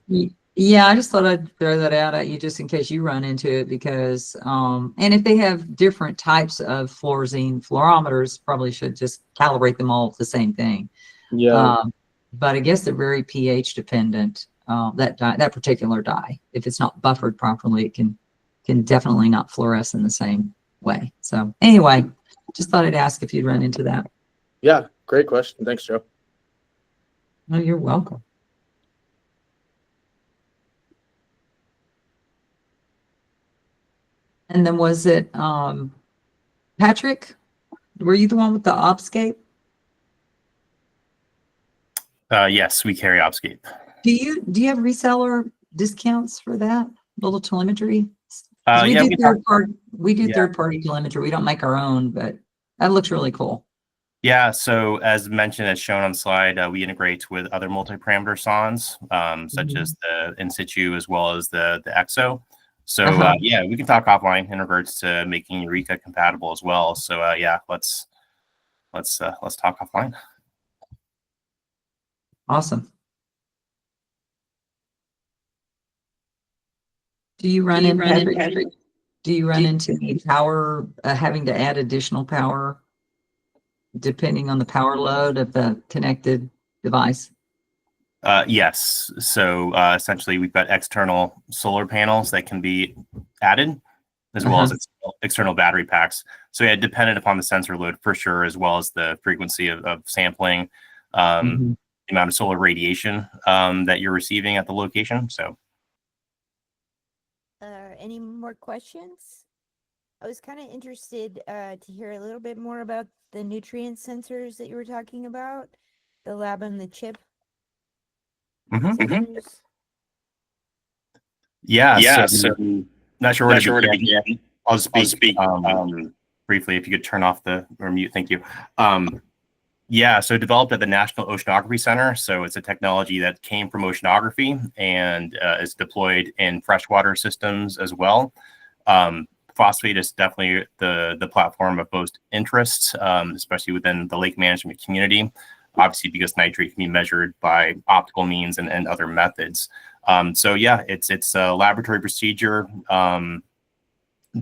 Yeah, I just thought I'd throw that out at you just in case you run into it, because and if they have different types of fluorescein fluorometers, probably should just calibrate them all the same thing. Yeah. But I guess they're very pH dependent. That particular dye, if it's not buffered properly, it can definitely not fluoresce in the same way. So anyway, just thought I'd ask if you'd run into that. Yeah, great question. Thanks, Joe. Oh, you're welcome. And then was it Patrick? Were you the one with the Obscape? Yes, we carry Obscape. Do you have reseller discounts for that little telemetry? We do third party telemetry. We don't make our own, but that looks really cool. Yeah, so as mentioned, as shown on the slide, we integrate with other multi-parameter sondes, such as the In-Situ as well as the EXO. So yeah, we can talk offline in regards to making Eureka compatible as well. So yeah, let's talk offline. Awesome. Do you run in, Patrick? Do you run into any power, having to add additional power depending on the power load of the connected device? Yes. So essentially, we've got external solar panels that can be added, as well as external battery packs. So yeah, dependent upon the sensor load for sure, as well as the frequency of sampling, the amount of solar radiation that you're receiving at the location. So. Any more questions? I was kind of interested to hear a little bit more about the nutrient sensors that you were talking about, the lab and the chip sensors. Yeah. So not sure where to begin. I'll speak briefly. If you could turn off or mute, thank you. Yeah, so developed at the National Oceanography Center. So it's a technology that came from oceanography and is deployed in freshwater systems as well. Phosphate is definitely the platform of most interest, especially within the lake management community, obviously because nitrate can be measured by optical means and other methods. So yeah, it's a laboratory procedure done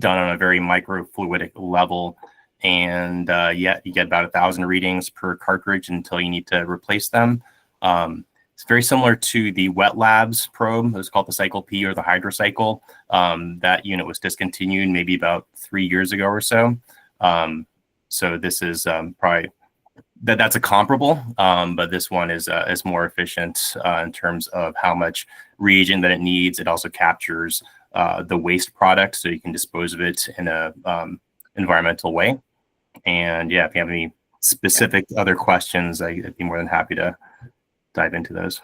on a very microfluidic level. And yeah, you get about 1,000 readings per cartridge until you need to replace them. It's very similar to the wet labs probe. It's called the Cycle P or the Hydrocycle. That unit was discontinued maybe about 3 years ago or so. So this is probably that's a comparable, but this one is more efficient in terms of how much reagent that it needs. It also captures the waste product, so you can dispose of it in a environmental way. And yeah, if you have any specific other questions, I'd be more than happy to dive into those.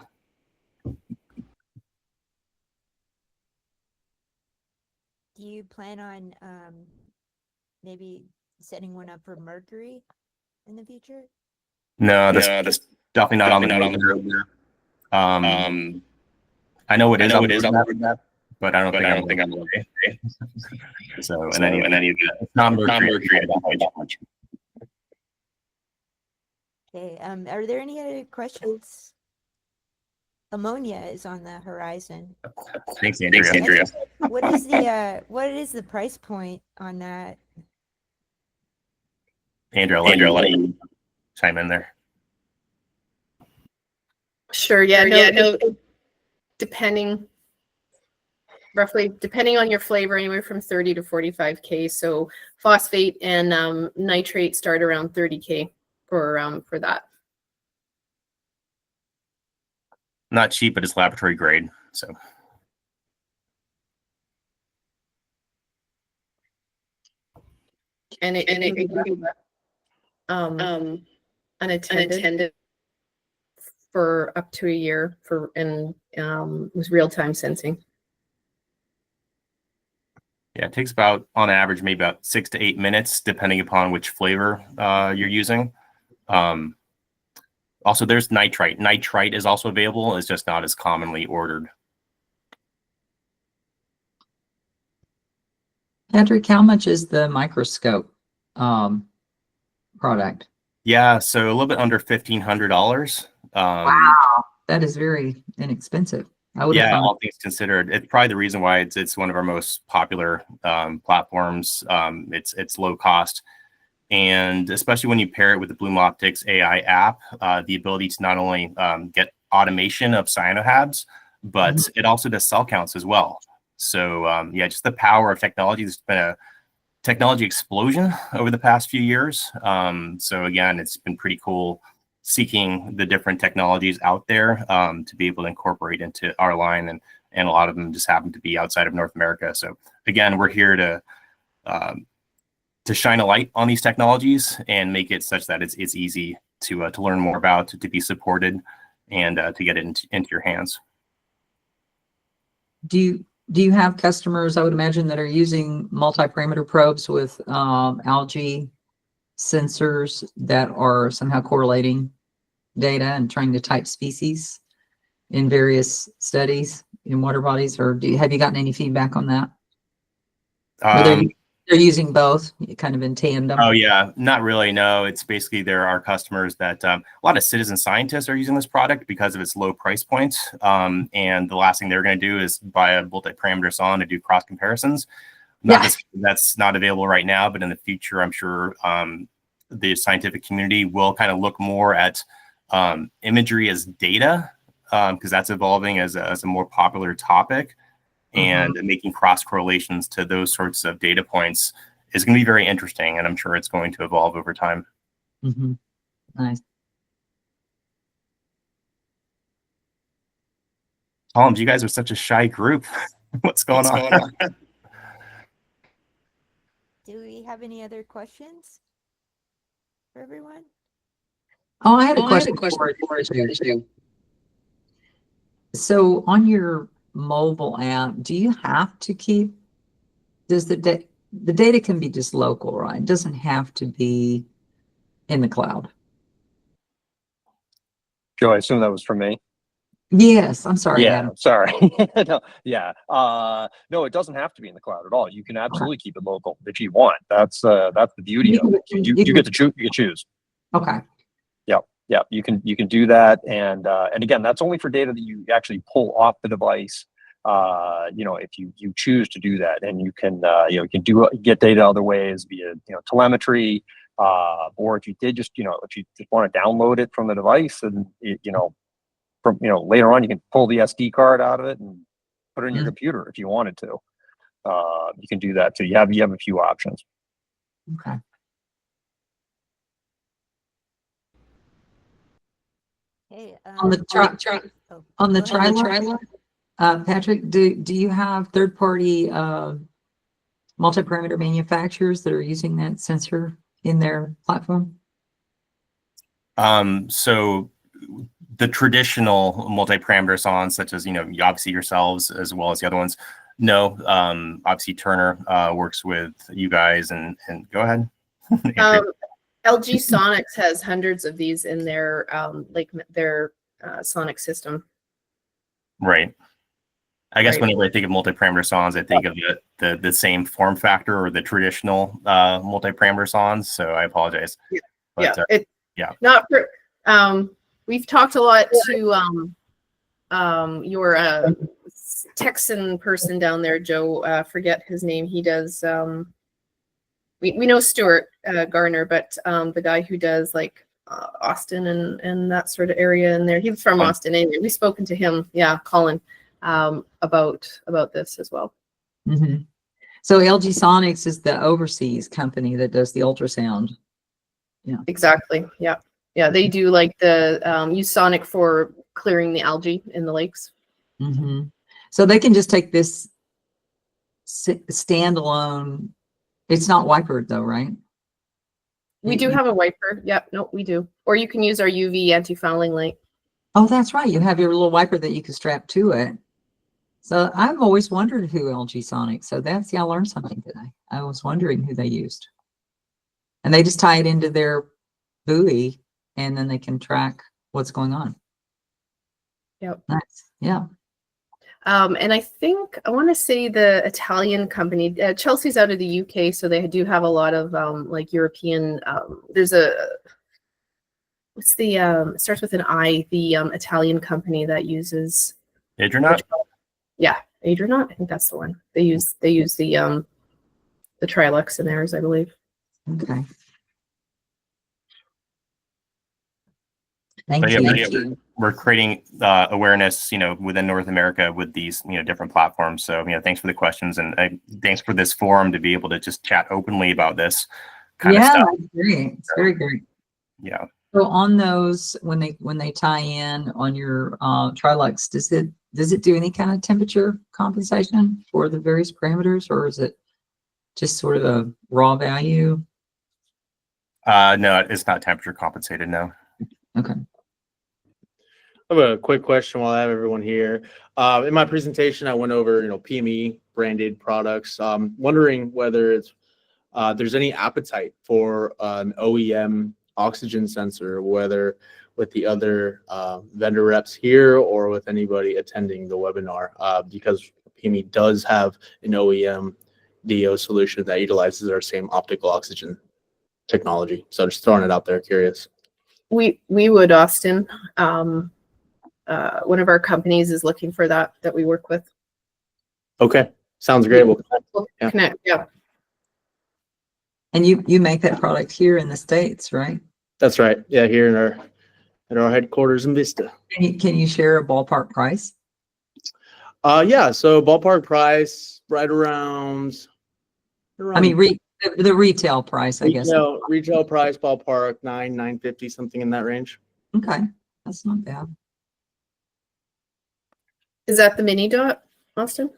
Do you plan on maybe setting one up for Mercury in the future? No, that's definitely not on the roadmap. I know it is on the roadmap, but I don't think I'm okay. So, in any event, it's not Mercury at that much. Okay. Are there any other questions? Ammonia is on the horizon. Thanks, Andrea. What is the price point on that? Andrea, I'll let you chime in there. Sure. Yeah. No. Depending on your flavor, anywhere from 30 to 45K. So phosphate and nitrate start around 30K for that. Not cheap, but it's laboratory grade. So. And it unattended for up to a year with real-time sensing. Yeah, it takes about, on average, maybe about 6 to 8 minutes, depending upon which flavor you're using. Also, there's nitrite. Nitrite is also available. It's just not as commonly ordered. Patrick, how much is the microscope product? Yeah, so a little bit under $1,500. Wow, that is very inexpensive. Yeah, all things considered, it's probably the reason why it's one of our most popular platforms. It's low cost, and especially when you pair it with the Bloom Optics AI app, the ability to not only get automation of cyanohabs, but it also does cell counts as well. So yeah, just the power of technology. There's been a technology explosion over the past few years. So again, it's been pretty cool seeking the different technologies out there to be able to incorporate into our line, and a lot of them just happen to be outside of North America. So again, we're here to shine a light on these technologies and make it such that it's easy to learn more about, to be supported, and to get it into your hands. Do you have customers, I would imagine, that are using multi-parameter probes with algae sensors that are somehow correlating data and trying to type species in various studies in water bodies, or have you gotten any feedback on that? They're using both kind of in tandem. Oh yeah, not really. No, it's basically there are customers that a lot of citizen scientists are using this product because of its low price point. And the last thing they're going to do is buy a multi-parameter sonde to do cross comparisons. Not Yeah. that's not available right now, but in the future, I'm sure the scientific community will kind of look more at imagery as data because that's evolving as a more popular topic. And making cross correlations to those sorts of data points is going to be very interesting, and I'm sure it's going to evolve over time. Nice. Columns, you guys are such a shy group. What's going on? Do we have any other questions for everyone? Oh, I had a question for you. So on your mobile app, do you have to keep, does the data can be just local, right? It doesn't have to be in the cloud. Joe, I assume that was for me. Yes, I'm sorry, Yeah, Adam. sorry. No, yeah. No, it doesn't have to be in the cloud at all. You can absolutely keep it local if you want. That's the beauty of it. You get to choose. You can choose. Okay. Yeah, you can do that, and again, that's only for data that you actually pull off the device. If you choose to do that, and you can get data other ways via telemetry, or if you did just if you just want to download it from the device, and from later on you can pull the SD card out of it and put it in your computer if you wanted to. You can do that too. You have a few options. Okay. Hey, On the Trilux, Patrick, do you have third-party multi-parameter manufacturers that are using that sensor in their platform? So the traditional multi-parameter sondes, such as obviously yourselves as well as the other ones, no. Obviously Turner works with you guys, and go ahead. LG Sonics has hundreds of these in their their sonic system. Right. I guess Right. whenever I think of multi-parameter sondes, I think of the same form factor or the traditional multi-parameter sondes. So I apologize. Yeah. But, Not for. We've talked a lot to your Texan person down there, Joe. Forget his name. He does. We know Stuart Garner, but the guy who does like Austin and that sort of area in there. He's from Austin anyway. We've spoken to him. Yeah, Colin. About this as well. So LG Sonics is the overseas company that does the ultrasound. Yeah, exactly. Yeah, they do like the use sonic for clearing the algae in the lakes. So they can just take this standalone. It's not wipered though, right? We do have a wiper. Yep, no, we do. Or you can use our UV anti-fouling light. Oh, that's right. You have your little wiper that you can strap to it. So I've always wondered who LG Sonics. So I learned something today. I was wondering who they used. And they just tie it into their buoy, and then they can track what's going on. Yep. Nice. Yeah. And I think I want to say the Italian company, Chelsea's out of the UK, so they do have a lot of like European. There's what's the it starts with an I, the Italian company that uses Adrenaut? Yeah, Adrenaut. I think that's the one. They use the Trilux in theirs, I believe. Okay. Thank you. We're creating awareness, within North America with these, different platforms. So, thanks for the questions, and thanks for this forum to be able to just chat openly about this kind of stuff. It's great. It's very great. Yeah. So on those, when they tie in on your Trilux, does it do any kind of temperature compensation for the various parameters, or is it just sort of a raw value? No, it's not temperature compensated. No. Okay. I have a quick question while I have everyone here. In my presentation, I went over, PME branded products. Wondering whether there's any appetite for an OEM oxygen sensor, whether with the other vendor reps here or with anybody attending the webinar, because PME does have an OEM, DO solution that utilizes our same optical oxygen technology. So just throwing it out there, curious. We would, Austin. One of our companies is looking for that we work with. Okay, sounds great. Well, We'll Yeah. connect. Yeah. And you make that product here in the States, right? that's right. Yeah, here in our headquarters in Vista. Can you share a ballpark price? Yeah, so ballpark price right around I mean, the retail price, I guess. retail price ballpark $950, something in that range. Okay, that's not bad. Is that the mini dot, Austin?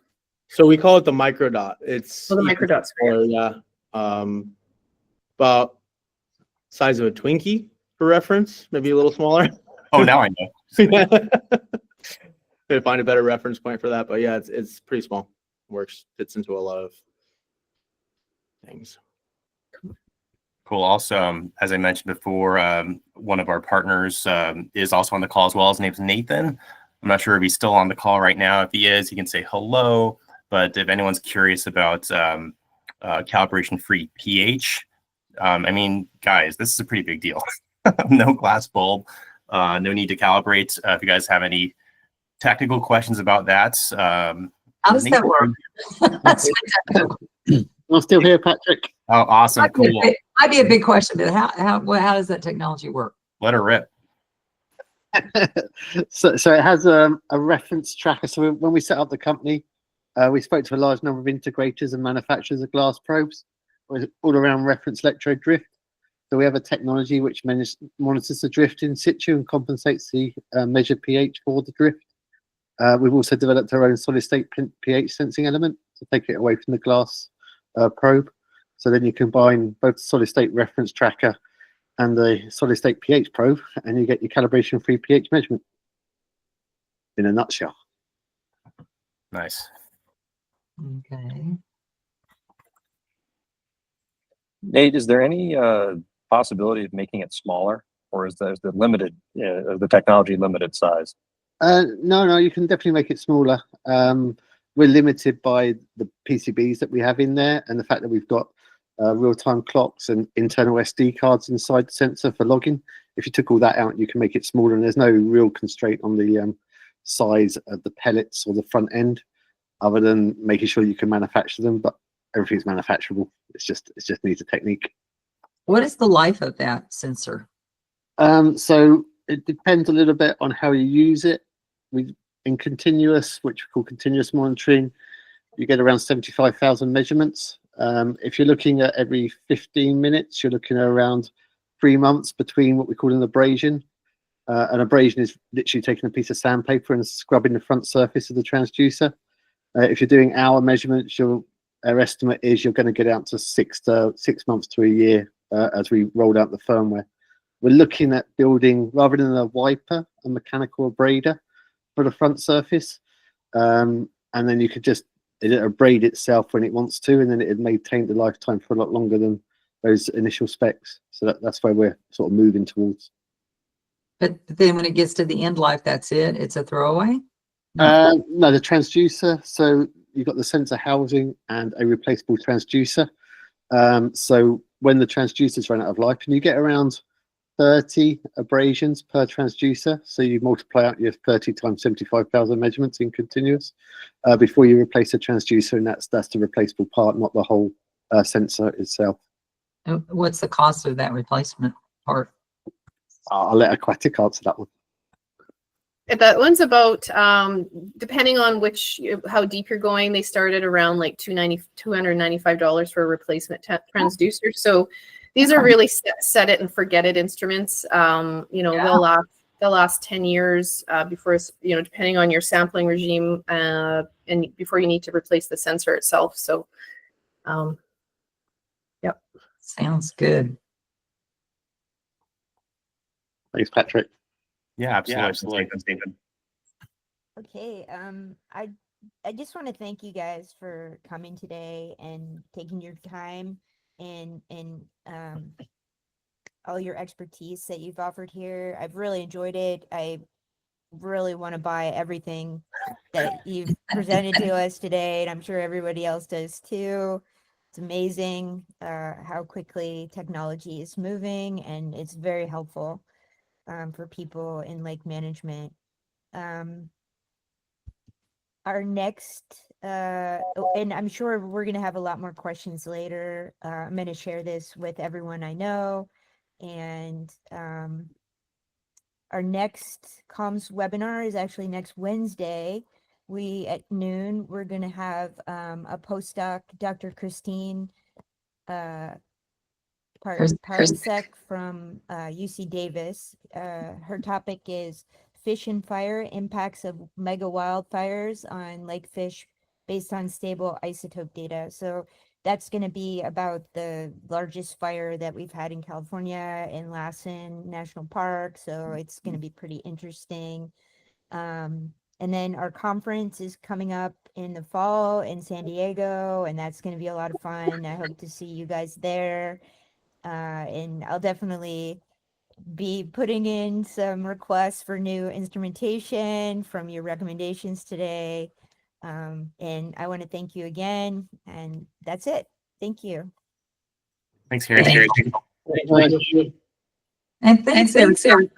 So we call it the micro dot. It's Oh, the even micro dots. smaller, yeah. About size of a Twinkie for reference, maybe a little smaller. Oh, now I know. To find a better reference point for that, but yeah, it's pretty small. Fits into a lot of things. Cool. Also, as I mentioned before, one of our partners is also on the call as well. His name's Nathan. I'm not sure if he's still on the call right now. If he is, he can say hello. But if anyone's curious about calibration-free pH, I mean, guys, this is a pretty big deal. No glass bulb, no need to calibrate. If you guys have any technical questions about that, How does that work? That's technical. I'm still here, Patrick. Oh, awesome. Cool. Might be a big question, but how does that technology work? Let her rip. So it has a reference tracker. So when we set up the company, we spoke to a large number of integrators and manufacturers of glass probes, all around reference electrode drift. So we have a technology which monitors the drift in situ and compensates the measured pH for the drift. We've also developed our own solid state pH sensing element to take it away from the glass probe. So then you combine both the solid state reference tracker and the solid state pH probe, and you get your calibration free pH measurement in a nutshell. Nice. Okay. Nate, is there any possibility of making it smaller, or is the technology limited size? No, you can definitely make it smaller. We're limited by the PCBs that we have in there, and the fact that we've got real-time clocks and internal SD cards inside the sensor for logging. If you took all that out, you can make it smaller, and there's no real constraint on the size of the pellets or the front end, other than making sure you can manufacture them. But everything's manufacturable. It just needs a technique. What is the life of that sensor? So it depends a little bit on how you use it. In continuous, which we call continuous monitoring, you get around 75,000 measurements. If you're looking at every 15 minutes, you're looking at around 3 months between what we call an abrasion. An abrasion is literally taking a piece of sandpaper and scrubbing the front surface of the transducer. If you're doing hour measurements, our estimate is you're going to get out to 6 months to a year as we rolled out the firmware. We're looking at building, rather than a wiper, a mechanical abrader for the front surface. And then you could just abrade itself when it wants to, and then it'd maintain the lifetime for a lot longer than those initial specs. So that's where we're sort of moving towards. But then when it gets to the end life, that's it? It's a throwaway? No, the transducer. So you've got the sensor housing and a replaceable transducer. So when the transducers run out of life, and you get around 30 abrasions per transducer. So you multiply out your 30 times 75,000 measurements in continuous before you replace the transducer, and that's the replaceable part, not the whole sensor itself. What's the cost of that replacement part? I'll let Aquatic answer that one. That one's about, depending on how deep you're going, they start at around like $295 for a replacement transducer. So these are really set it and forget it instruments. They'll last 10 years before, depending on your sampling regime, and before you need to replace the sensor itself. So, yep. Sounds good. Thanks, Patrick. Yeah, absolutely. Okay. I just want to thank you guys for coming today and taking your time and all your expertise that you've offered here. I've really enjoyed it. I really want to buy everything that you've presented to us today, and I'm sure everybody else does too. It's amazing how quickly technology is moving, and it's very helpful for people in lake management. Our next, and I'm sure we're going to have a lot more questions later. I'm going to share this with everyone I know. And our next comms webinar is actually next Wednesday. At noon, we're going to have a postdoc, Dr. Christine Parasek from UC Davis. Her topic is Fish and Fire, Impacts of Mega Wildfires on Lake Fish based on stable isotope data. So that's going to be about the largest fire that we've had in California in Lassen National Park. So it's going to be pretty interesting. And then our conference is coming up in the fall in San Diego, and that's going to be a lot of fun. I hope to see you guys there. And I'll definitely be putting in some requests for new instrumentation from your recommendations today. And I want to thank you again. And that's it. Thank you. Thanks, Harry. And thanks, everybody.